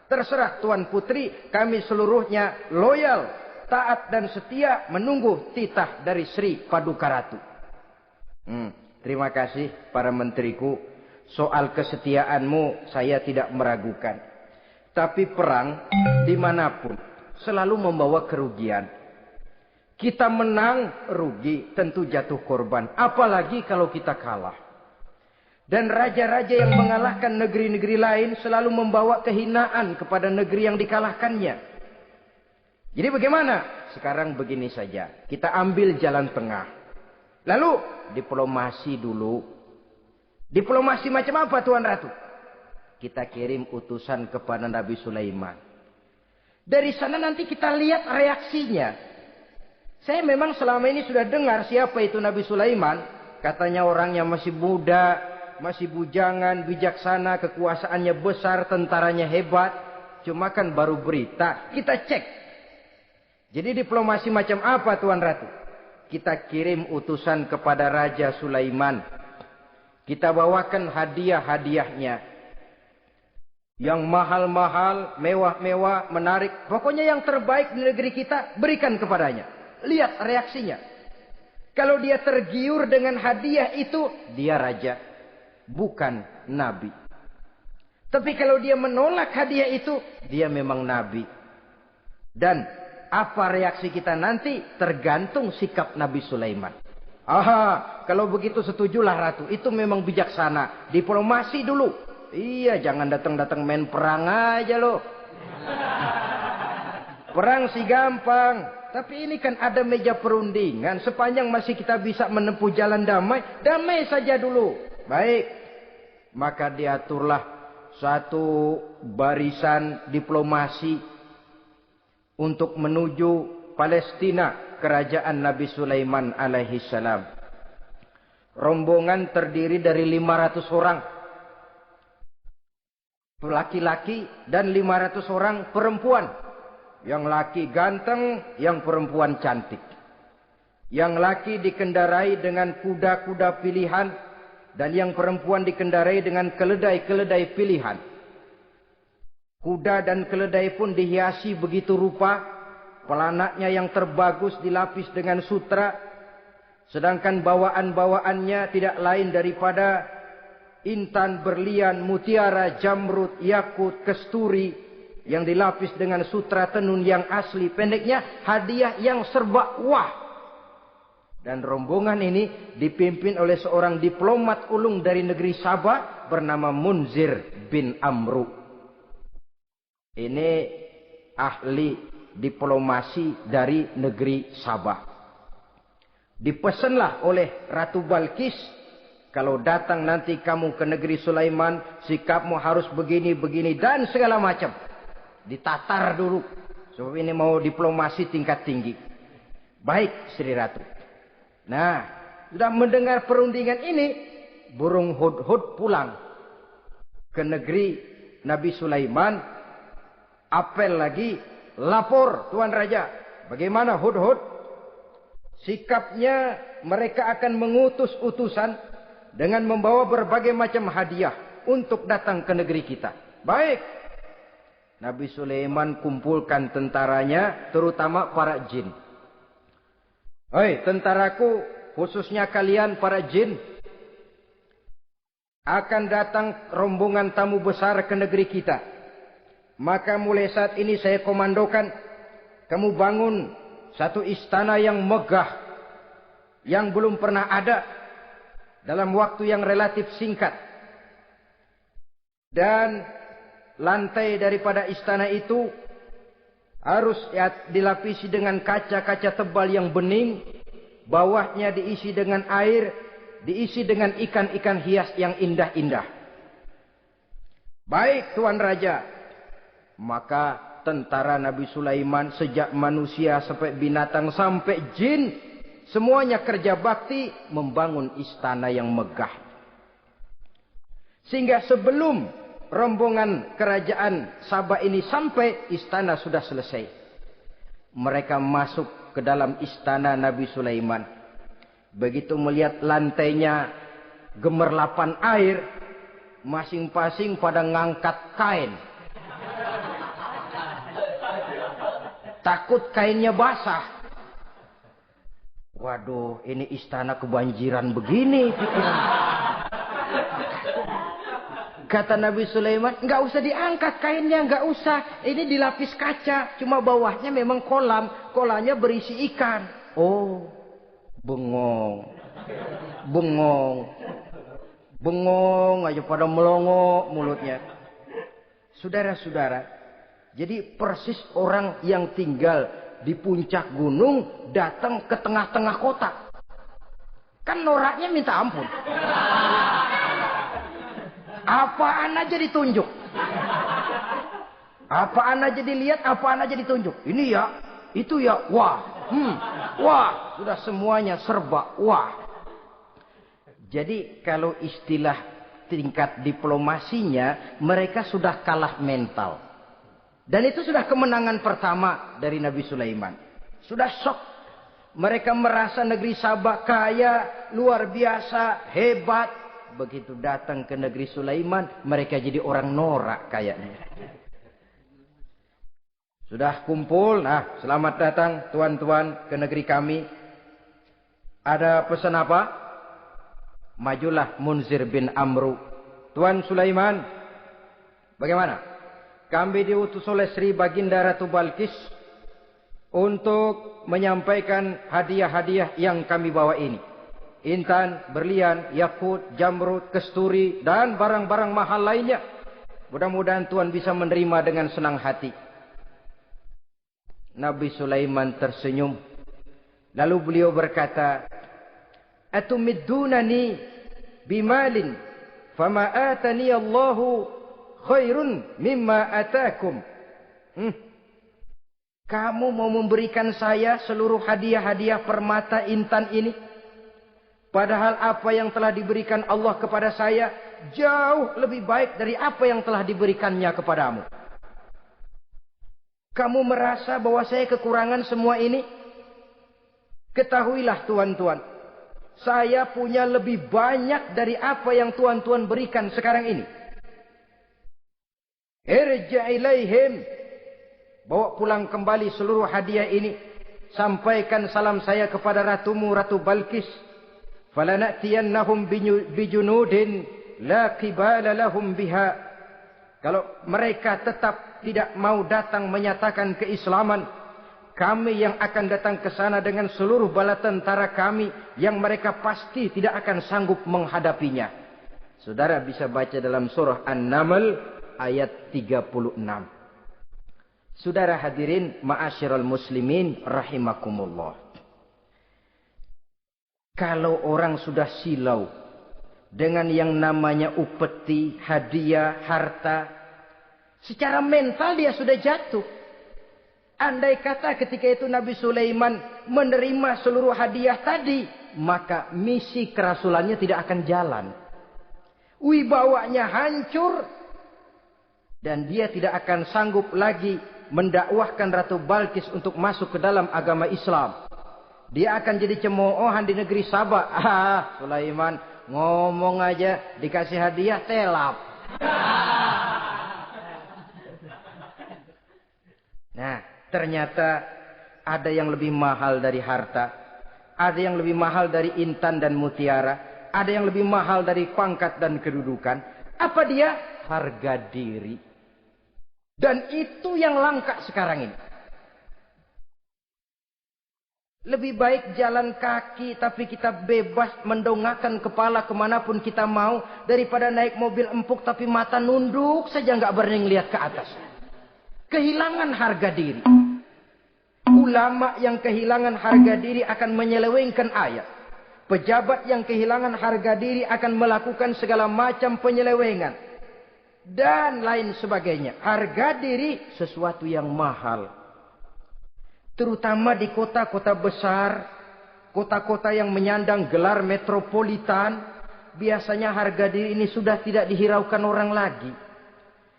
A: Terserah Tuan Putri, kami seluruhnya loyal, taat dan setia menunggu titah dari Sri Paduka Ratu. Terima kasih para menteriku. Soal kesetiaanmu saya tidak meragukan. Tapi perang dimanapun selalu membawa kerugian. Kita menang rugi, tentu jatuh korban. Apalagi kalau kita kalah. Dan raja-raja yang mengalahkan negeri-negeri lain selalu membawa kehinaan kepada negeri yang dikalahkannya. Jadi bagaimana? Sekarang begini saja. Kita ambil jalan tengah. Lalu diplomasi dulu. Diplomasi macam apa Tuan Ratu? Kita kirim utusan kepada Nabi Sulaiman. Dari sana nanti kita lihat reaksinya. Saya memang selama ini sudah dengar siapa itu Nabi Sulaiman. Katanya orangnya masih muda, masih bujangan, bijaksana, kekuasaannya besar, tentaranya hebat. Cuma kan baru berita, kita cek. Jadi diplomasi macam apa Tuan Ratu? Kita kirim utusan kepada Raja Sulaiman. Kita bawakan hadiah-hadiahnya. Yang mahal-mahal, mewah-mewah, menarik. Pokoknya yang terbaik di negeri kita, berikan kepadanya. Lihat reaksinya. Kalau dia tergiur dengan hadiah itu, dia raja. Bukan nabi. Tapi kalau dia menolak hadiah itu, dia memang nabi. Dan apa reaksi kita nanti tergantung sikap Nabi Sulaiman. Aha, kalau begitu setujulah Ratu. Itu memang bijaksana. Diplomasi dulu. Iya, jangan datang-datang main perang aja loh. Perang sih gampang. Tapi ini kan ada meja perundingan. Sepanjang masih kita bisa menempuh jalan damai, damai saja dulu. Baik. Maka diaturlah satu barisan diplomasi untuk menuju Palestina, kerajaan Nabi Sulaiman alaihi salam. Rombongan terdiri dari 500 orang laki-laki dan 500 orang perempuan. Yang laki ganteng, yang perempuan cantik. Yang laki dikendarai dengan kuda-kuda pilihan dan yang perempuan dikendarai dengan keledai-keledai pilihan. Kuda dan keledai pun dihiasi begitu rupa. Pelanaknya yang terbagus dilapis dengan sutra. Sedangkan bawaan-bawaannya tidak lain daripada intan, berlian, mutiara, jamrud, yakut, kesturi. Yang dilapis dengan sutra tenun yang asli. Pendeknya hadiah yang serba wah. Dan rombongan ini dipimpin oleh seorang diplomat ulung dari negeri Sabah. Bernama Munzir bin Amru. Ini ahli diplomasi dari negeri Sabah. Dipesanlah oleh Ratu Balkis. Kalau datang nanti kamu ke negeri Sulaiman. Sikapmu harus begini, begini dan segala macam. Ditatar dulu. Sebab ini mau diplomasi tingkat tinggi. Baik Sri Ratu. Nah, sudah mendengar perundingan ini. Burung Hudhud pulang ke negeri Nabi Sulaiman. Apel lagi. Lapor Tuan Raja. Bagaimana Hudhud? Sikapnya mereka akan mengutus utusan dengan membawa berbagai macam hadiah untuk datang ke negeri kita. Baik. Nabi Sulaiman kumpulkan tentaranya, terutama para jin. Hei tentaraku, khususnya kalian para jin, akan datang rombongan tamu besar ke negeri kita. Maka mulai saat ini saya komandokan, kamu bangun satu istana yang megah, yang belum pernah ada dalam waktu yang relatif singkat. Dan lantai daripada istana itu harus dilapisi dengan kaca-kaca tebal yang bening. Bawahnya diisi dengan air, diisi dengan ikan-ikan hias yang indah-indah. Baik Tuan Raja. Maka tentara Nabi Sulaiman, sejak manusia sampai binatang sampai jin, semuanya kerja bakti membangun istana yang megah. Sehingga sebelum rombongan kerajaan Sabah ini sampai, istana sudah selesai. Mereka masuk ke dalam istana Nabi Sulaiman. Begitu melihat lantainya gemerlapan air, masing-masing pada ngangkat kain. Takut kainnya basah. Waduh, ini istana kebanjiran begini pikiran. Kata Nabi Sulaiman, nggak usah diangkat kainnya, nggak usah. Ini dilapis kaca, cuma bawahnya memang kolam. Kolamnya berisi ikan. Oh, bengong. Bengong. Bengong aja pada melongo mulutnya. Saudara-saudara, jadi persis orang yang tinggal di puncak gunung datang ke tengah-tengah kota. Kan noraknya minta ampun. Apaan aja ditunjuk. Apaan aja dilihat, apaan aja ditunjuk. Ini ya, itu ya, wah. Wah, sudah semuanya serba wah. Jadi kalau istilah tingkat diplomasinya, mereka sudah kalah mental. Dan itu sudah kemenangan pertama dari Nabi Sulaiman. Sudah shock. Mereka merasa negeri Sabah kaya, luar biasa, hebat. Begitu datang ke negeri Sulaiman, mereka jadi orang norak kayaknya. Sudah kumpul, nah selamat datang tuan-tuan ke negeri kami. Ada pesan apa? Majulah Munzir bin Amru. Tuan Sulaiman, bagaimana? Kami diutus oleh Sri Baginda Ratu Balkis untuk menyampaikan hadiah-hadiah yang kami bawa ini. Intan, berlian, yakut, jamrud, kesturi, dan barang-barang mahal lainnya. Mudah-mudahan Tuhan bisa menerima dengan senang hati. Nabi Sulaiman tersenyum. Lalu beliau berkata, Atumiddunani bimalin, fama atani Allahu khairun mimma atakum. Kamu mau memberikan saya seluruh hadiah-hadiah permata intan ini? Padahal apa yang telah diberikan Allah kepada saya jauh lebih baik dari apa yang telah diberikannya kepadamu. Kamu merasa bahwa saya kekurangan semua ini? Ketahuilah tuan-tuan, saya punya lebih banyak dari apa yang tuan-tuan berikan sekarang ini. Irja' ilaihim, bawa pulang kembali seluruh hadiah ini. Sampaikan salam saya kepada ratumu, Ratu Balkis. Falanatiyannahum bijunudin la qibala lahum biha. Kalau mereka tetap tidak mau datang menyatakan keislaman, kami yang akan datang ke sana dengan seluruh bala tentara kami yang mereka pasti tidak akan sanggup menghadapinya. Saudara bisa baca dalam surah An-Naml ayat 36. Saudara hadirin ma'asyiral muslimin rahimakumullah. Kalau orang sudah silau dengan yang namanya upeti, hadiah, harta, secara mental dia sudah jatuh. Andai kata ketika itu Nabi Sulaiman menerima seluruh hadiah tadi, maka misi kerasulannya tidak akan jalan. Wibawanya hancur dan dia tidak akan sanggup lagi mendakwahkan Ratu Balkis untuk masuk ke dalam agama Islam. Dia akan jadi cemoohan di negeri Sabah. Ah, Sulaiman ngomong aja dikasih hadiah telap. Nah, ternyata ada yang lebih mahal dari harta. Ada yang lebih mahal dari intan dan mutiara. Ada yang lebih mahal dari pangkat dan kedudukan. Apa dia? Harga diri. Dan itu yang langka sekarang ini. Lebih baik jalan kaki tapi kita bebas mendongakkan kepala kemanapun kita mau. Daripada naik mobil empuk tapi mata nunduk saja nggak berani lihat ke atas. Kehilangan harga diri. Ulama yang kehilangan harga diri akan menyelewengkan ayat. Pejabat yang kehilangan harga diri akan melakukan segala macam penyelewengan. Dan lain sebagainya. Harga diri sesuatu yang mahal. Terutama di kota-kota besar. Kota-kota yang menyandang gelar metropolitan. Biasanya harga diri ini sudah tidak dihiraukan orang lagi.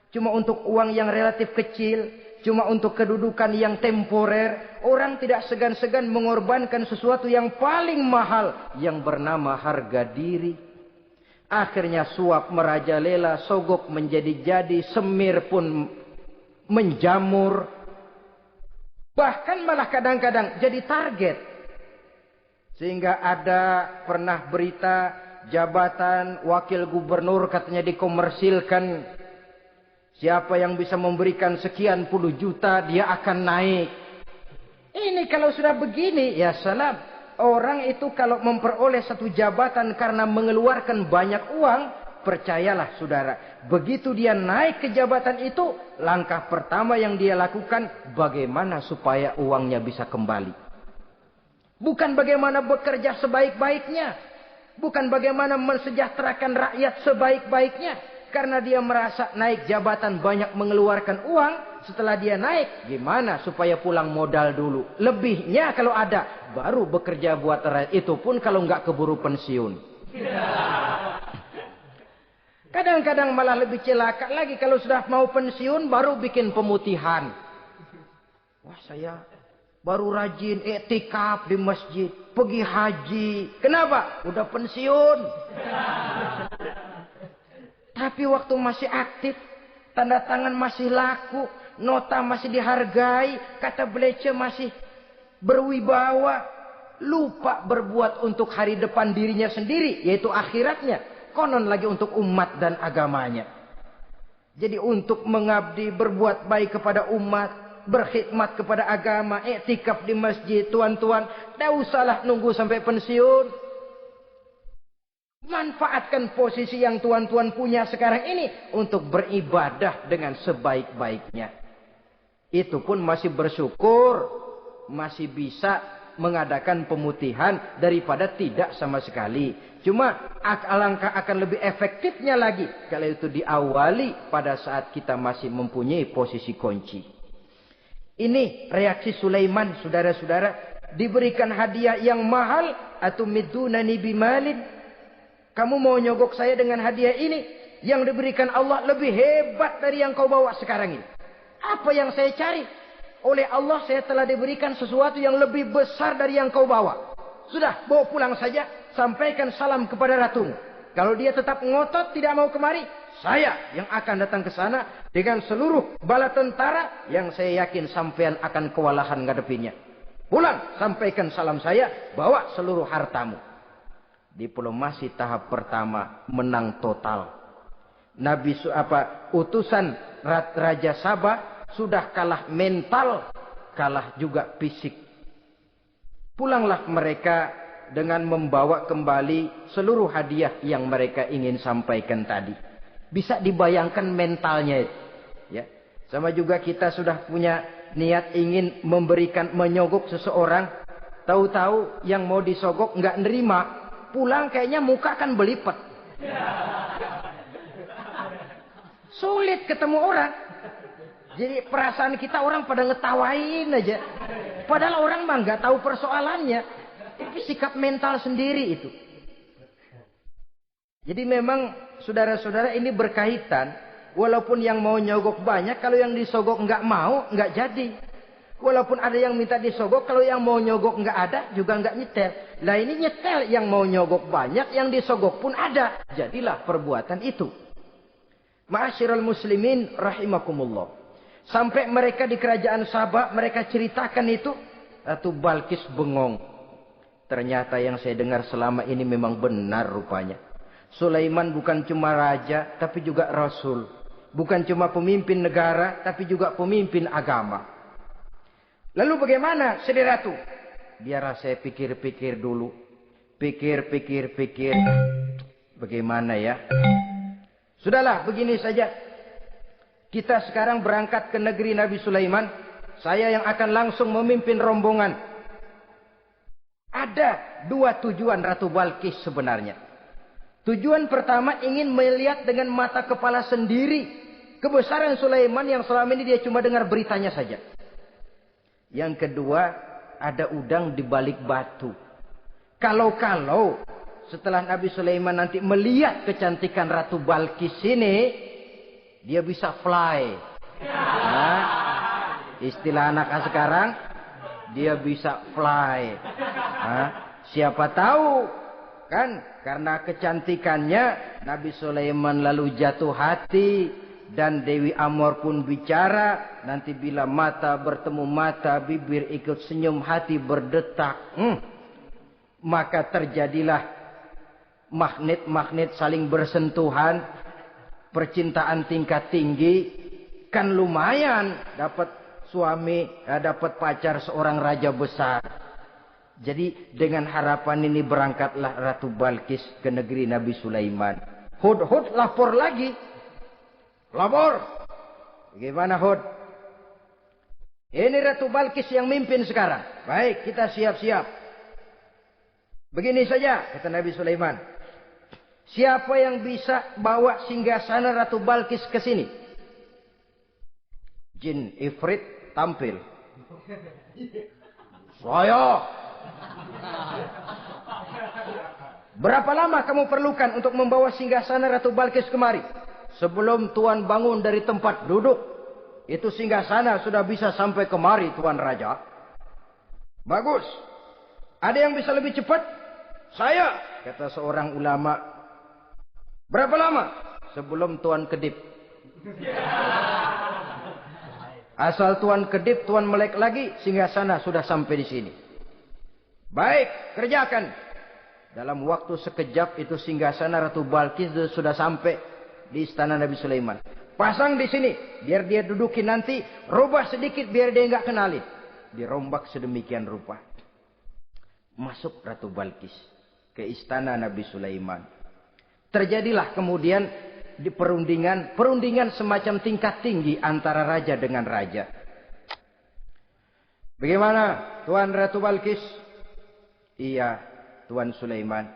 A: Cuma untuk uang yang relatif kecil. Cuma untuk kedudukan yang temporer. Orang tidak segan-segan mengorbankan sesuatu yang paling mahal. Yang bernama harga diri. Akhirnya suap merajalela. Sogok menjadi-jadi. Semir pun menjamur. Bahkan malah kadang-kadang jadi target. Sehingga ada pernah berita jabatan wakil gubernur katanya dikomersilkan. Siapa yang bisa memberikan sekian puluh juta dia akan naik. Ini kalau sudah begini ya salam. Orang itu kalau memperoleh satu jabatan karena mengeluarkan banyak uang. Percayalah saudara. Begitu dia naik ke jabatan itu. Langkah pertama yang dia lakukan. Bagaimana supaya uangnya bisa kembali. Bukan bagaimana bekerja sebaik-baiknya. Bukan bagaimana mensejahterakan rakyat sebaik-baiknya. Karena dia merasa naik jabatan banyak mengeluarkan uang. Setelah dia naik. Gimana supaya pulang modal dulu. Lebihnya kalau ada. Baru bekerja buat rakyat. Itu pun kalau nggak keburu pensiun. Kadang-kadang malah lebih celaka lagi. Kalau sudah mau pensiun baru bikin pemutihan. Wah saya baru rajin iktikaf di masjid. Pergi haji. Kenapa? Udah pensiun. Tapi waktu masih aktif, tanda tangan masih laku, nota masih dihargai, kata belece masih berwibawa, lupa berbuat untuk hari depan dirinya sendiri, yaitu akhiratnya, konon lagi untuk umat dan agamanya. Jadi untuk mengabdi, berbuat baik kepada umat, berkhidmat kepada agama, iktikaf di masjid, tuan-tuan, tidak usahlah nunggu sampai pensiun. Manfaatkan posisi yang tuan-tuan punya sekarang ini untuk beribadah dengan sebaik-baiknya. Itu pun masih bersyukur, masih bisa mengadakan pemutihan daripada tidak sama sekali. Cuma alangkah akan lebih efektifnya lagi kalau itu diawali pada saat kita masih mempunyai posisi kunci. Ini reaksi Sulaiman, saudara-saudara. Diberikan hadiah yang mahal atau midunani bimalin. Kamu mau nyogok saya dengan hadiah ini. Yang diberikan Allah lebih hebat dari yang kau bawa sekarang ini. Apa yang saya cari? Oleh Allah saya telah diberikan sesuatu yang lebih besar dari yang kau bawa. Sudah, bawa pulang saja. Sampaikan salam kepada ratumu. Kalau dia tetap ngotot tidak mau kemari. Saya yang akan datang ke sana. Dengan seluruh bala tentara. Yang saya yakin sampean akan kewalahan ngadepinnya. Pulang, sampaikan salam saya. Bawa seluruh hartamu. Diplomasi tahap pertama menang total. Utusan Raja Sabah sudah kalah mental, kalah juga fisik. Pulanglah mereka dengan membawa kembali seluruh hadiah yang mereka ingin sampaikan tadi. Bisa dibayangkan mentalnya itu. Ya. Sama juga kita sudah punya niat ingin menyogok seseorang. Tahu-tahu yang mau disogok nggak nerima. Pulang kayaknya muka kan belipet. Sulit ketemu orang. Jadi perasaan kita orang pada ngetawain aja. Padahal orang mah nggak tahu persoalannya. Itu sikap mental sendiri itu. Jadi memang saudara-saudara ini berkaitan. Walaupun yang mau nyogok banyak, kalau yang disogok nggak mau, nggak jadi. Walaupun ada yang minta disogok, kalau yang mau nyogok nggak ada, juga nggak nyetel. Lah ini nyetel, yang mau nyogok banyak, yang disogok pun ada. Jadilah perbuatan itu. Ma'asyiral muslimin rahimakumullah. Sampai mereka di kerajaan Sabah, mereka ceritakan itu. Ratu Balkis bengong. Ternyata yang saya dengar selama ini memang benar rupanya. Sulaiman bukan cuma raja, tapi juga rasul. Bukan cuma pemimpin negara, tapi juga pemimpin agama. Lalu bagaimana, Sri Ratu? Biar saya pikir-pikir dulu. Pikir. Bagaimana ya? Sudahlah, begini saja. Kita sekarang berangkat ke negeri Nabi Sulaiman. Saya yang akan langsung memimpin rombongan. Ada 2 tujuan Ratu Balkis sebenarnya. Tujuan pertama ingin melihat dengan mata kepala sendiri kebesaran Sulaiman yang selama ini dia cuma dengar beritanya saja. Yang kedua, ada udang di balik batu. Kalau setelah Nabi Sulaiman nanti melihat kecantikan Ratu Balkis ini, dia bisa fly. Nah, istilah anak sekarang, dia bisa fly. Nah, siapa tahu kan karena kecantikannya Nabi Sulaiman lalu jatuh hati. Dan Dewi Amor pun bicara. Nanti bila mata bertemu mata, bibir ikut senyum, hati berdetak. Maka terjadilah magnet-magnet saling bersentuhan. Percintaan tingkat tinggi. Kan lumayan dapat suami, dapat pacar seorang raja besar. Jadi dengan harapan ini berangkatlah Ratu Balkis ke negeri Nabi Sulaiman. Hud lapor lagi. Lapor. Bagaimana Hud? Ini Ratu Balkis yang mimpin sekarang. Baik, kita siap-siap. Begini saja, kata Nabi Sulaiman. Siapa yang bisa bawa singgasana Ratu Balkis ke sini? Jin Ifrit tampil. Saya. Berapa lama kamu perlukan untuk membawa singgasana Ratu Balkis kemari? Sebelum Tuan bangun dari tempat duduk, itu singgasana sudah bisa sampai kemari, Tuan Raja. Bagus. Ada yang bisa lebih cepat? Saya, kata seorang ulama. Berapa lama? Sebelum Tuan kedip. Asal Tuan kedip, Tuan melek lagi, singgasana sudah sampai di sini. Baik, kerjakan. Dalam waktu sekejap itu singgasana Ratu Balkis sudah sampai di istana Nabi Sulaiman. Pasang di sini, biar dia dudukin nanti, rubah sedikit biar dia nggak kenalin. Dirombak sedemikian rupa. Masuk Ratu Balkis ke istana Nabi Sulaiman. Terjadilah kemudian di perundingan semacam tingkat tinggi antara raja dengan raja. Bagaimana, Tuan Ratu Balkis? Iya, Tuan Sulaiman.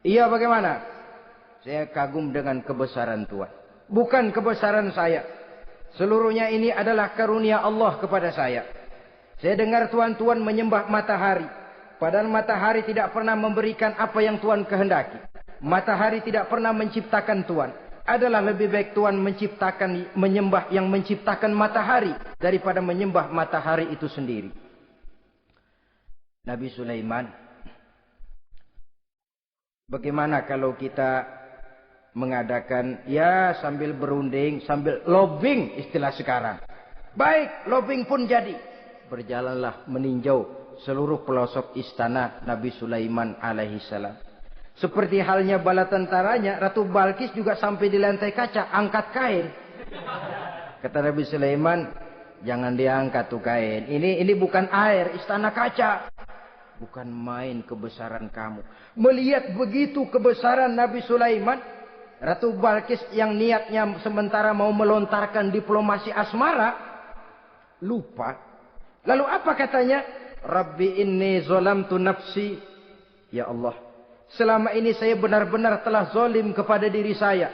A: Iya, bagaimana? Saya kagum dengan kebesaran Tuhan. Bukan kebesaran saya. Seluruhnya ini adalah karunia Allah kepada saya. Saya dengar Tuhan menyembah matahari. Padahal matahari tidak pernah memberikan apa yang Tuhan kehendaki. Matahari tidak pernah menciptakan Tuhan. Adalah lebih baik Tuhan menyembah yang menciptakan matahari daripada menyembah matahari itu sendiri. Nabi Sulaiman, bagaimana kalau kita mengadakan ya sambil berunding, sambil lobbying istilah sekarang. Baik, lobbying pun jadi. Berjalanlah meninjau seluruh pelosok istana Nabi Sulaiman alaihissalam. Seperti halnya bala tentaranya, Ratu Balkis juga sampai di lantai kaca, angkat kain. Kata Nabi Sulaiman, jangan diangkat tuh kain. Ini bukan air, istana kaca. Bukan main kebesaran kamu. Melihat begitu kebesaran Nabi Sulaiman, Ratu Balkis yang niatnya sementara mau melontarkan diplomasi asmara, lupa. Lalu apa katanya? Rabbi inni zolamtu nafsi. Ya Allah, selama ini saya benar-benar telah zolim kepada diri saya.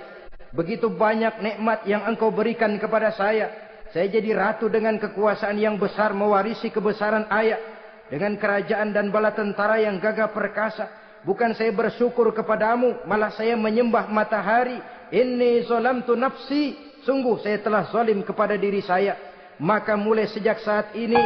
A: Begitu banyak nikmat yang engkau berikan kepada saya. Saya jadi ratu dengan kekuasaan yang besar, mewarisi kebesaran ayah. Dengan kerajaan dan bala tentara yang gagah perkasa. Bukan saya bersyukur kepadamu, malah saya menyembah matahari. Inni zolamtu nafsi. Sungguh saya telah zalim kepada diri saya. Maka mulai sejak saat ini,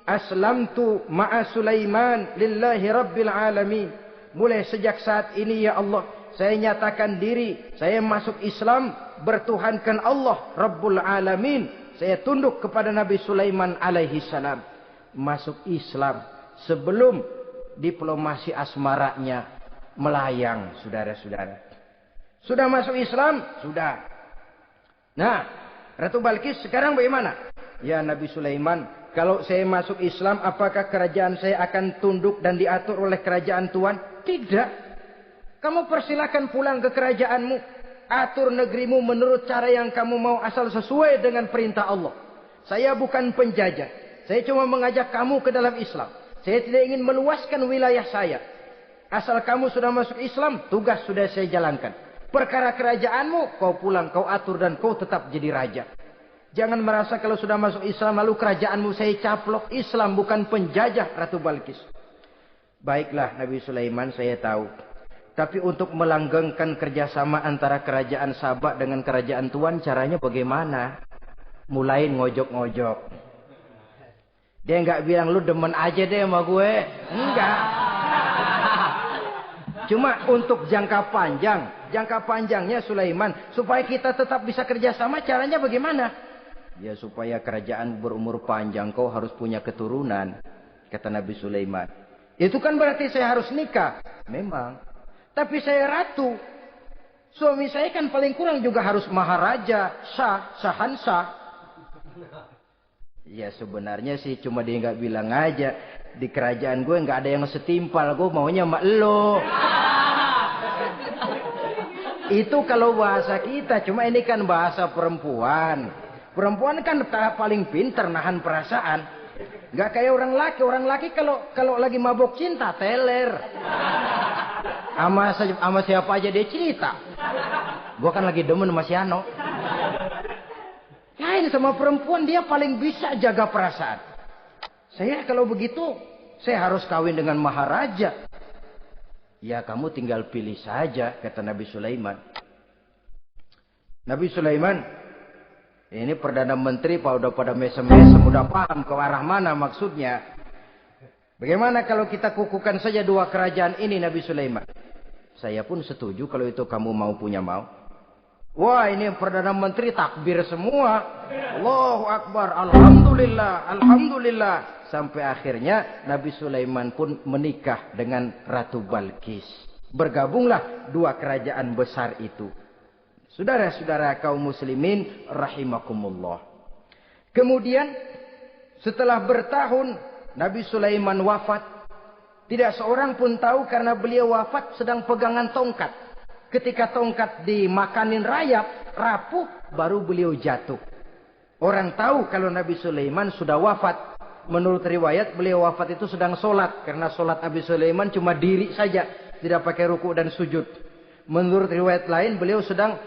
A: aslamtu ma'a Sulaiman lillahi rabbil alamin. Mulai sejak saat ini ya Allah, saya nyatakan diri, saya masuk Islam, bertuhankan Allah Rabbul Alamin. Saya tunduk kepada Nabi Sulaiman alaihi salam. Masuk Islam sebelum diplomasi asmaranya melayang, saudara-saudara. Sudah masuk Islam? Sudah. Nah, Ratu Balkis sekarang bagaimana? Ya Nabi Sulaiman, kalau saya masuk Islam, apakah kerajaan saya akan tunduk dan diatur oleh kerajaan Tuhan? Tidak. Kamu persilakan pulang ke kerajaanmu. Atur negerimu menurut cara yang kamu mau, asal sesuai dengan perintah Allah. Saya bukan penjajah. Saya cuma mengajak kamu ke dalam Islam. Saya tidak ingin meluaskan wilayah saya. Asal kamu sudah masuk Islam, tugas sudah saya jalankan. Perkara kerajaanmu, kau pulang, kau atur dan kau tetap jadi raja. Jangan merasa kalau sudah masuk Islam lalu kerajaanmu saya caplok. Islam bukan penjajah, Ratu Balkis. Baiklah Nabi Sulaiman, saya tahu. Tapi untuk melanggengkan kerjasama antara kerajaan Sabak dengan kerajaan Tuhan, caranya bagaimana? Mulai ngojok-ngojok. Dia nggak bilang lu demen aja deh sama gue. Enggak. Cuma untuk jangka panjang. Jangka panjangnya Sulaiman. Supaya kita tetap bisa kerjasama, caranya bagaimana? Ya supaya kerajaan berumur panjang, kau harus punya keturunan. Kata Nabi Sulaiman. Itu kan berarti saya harus nikah. Memang. Tapi saya ratu. Suami saya kan paling kurang juga harus maharaja, sahansah. Ya sebenarnya sih cuma dia nggak bilang aja. Di kerajaan gue nggak ada yang setimpal. Gue maunya sama elo. Itu kalau bahasa kita. Cuma ini kan bahasa perempuan. Perempuan kan paling pintar nahan perasaan. Nggak kayak orang laki. Orang laki kalau lagi mabok cinta teler. Sama siapa aja dia cerita. Gue kan lagi demen sama si Ano. Lain sama perempuan, dia paling bisa jaga perasaan. Saya kalau begitu, saya harus kawin dengan maharaja. Ya kamu tinggal pilih saja, kata Nabi Sulaiman. Nabi Sulaiman, ini Perdana Menteri udah pada mesem-mesem, udah paham ke arah mana maksudnya. Bagaimana kalau kita kukuhkan saja dua kerajaan ini, Nabi Sulaiman? Saya pun setuju kalau itu kamu mau punya mau. Wah ini Perdana Menteri takbir semua. Allahu Akbar, Alhamdulillah, Alhamdulillah. Sampai akhirnya Nabi Sulaiman pun menikah dengan Ratu Balkis. Bergabunglah dua kerajaan besar itu. Saudara-saudara kaum muslimin rahimakumullah. Kemudian setelah bertahun Nabi Sulaiman wafat. Tidak seorang pun tahu karena beliau wafat sedang pegangan tongkat. Ketika tongkat dimakanin rayap, rapuh, baru beliau jatuh. Orang tahu kalau Nabi Sulaiman sudah wafat. Menurut riwayat beliau wafat itu sedang sholat. Karena sholat Nabi Sulaiman cuma diri saja. Tidak pakai ruku dan sujud. Menurut riwayat lain beliau sedang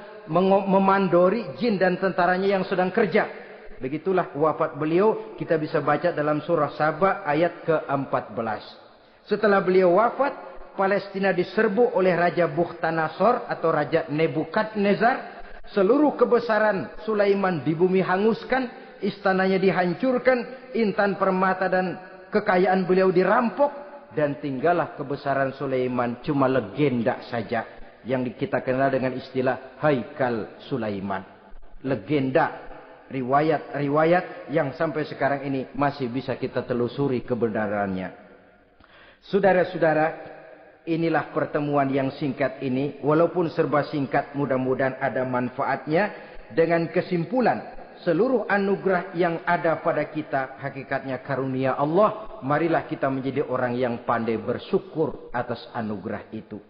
A: memandori jin dan tentaranya yang sedang kerja. Begitulah wafat beliau. Kita bisa baca dalam surah Saba ayat ke-14. Setelah beliau wafat, Palestina diserbu oleh Raja Bukhtanasor atau Raja Nebukadnezar. Seluruh kebesaran Sulaiman di bumi hanguskan, istananya dihancurkan, intan permata dan kekayaan beliau dirampok, dan tinggallah kebesaran Sulaiman cuma legenda saja yang kita kenal dengan istilah Haikal Sulaiman. Legenda, riwayat-riwayat yang sampai sekarang ini masih bisa kita telusuri kebenarannya. Saudara-saudara, inilah pertemuan yang singkat ini. Walaupun serba singkat, mudah-mudahan ada manfaatnya. Dengan kesimpulan, seluruh anugerah yang ada pada kita, hakikatnya karunia Allah. Marilah kita menjadi orang yang pandai bersyukur atas anugerah itu.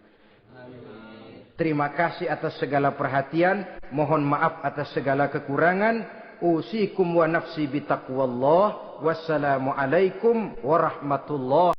A: Terima kasih atas segala perhatian. Mohon maaf atas segala kekurangan. Usikum wa nafsi bitaqwallah. Wassalamualaikum warahmatullahi wabarakatuh.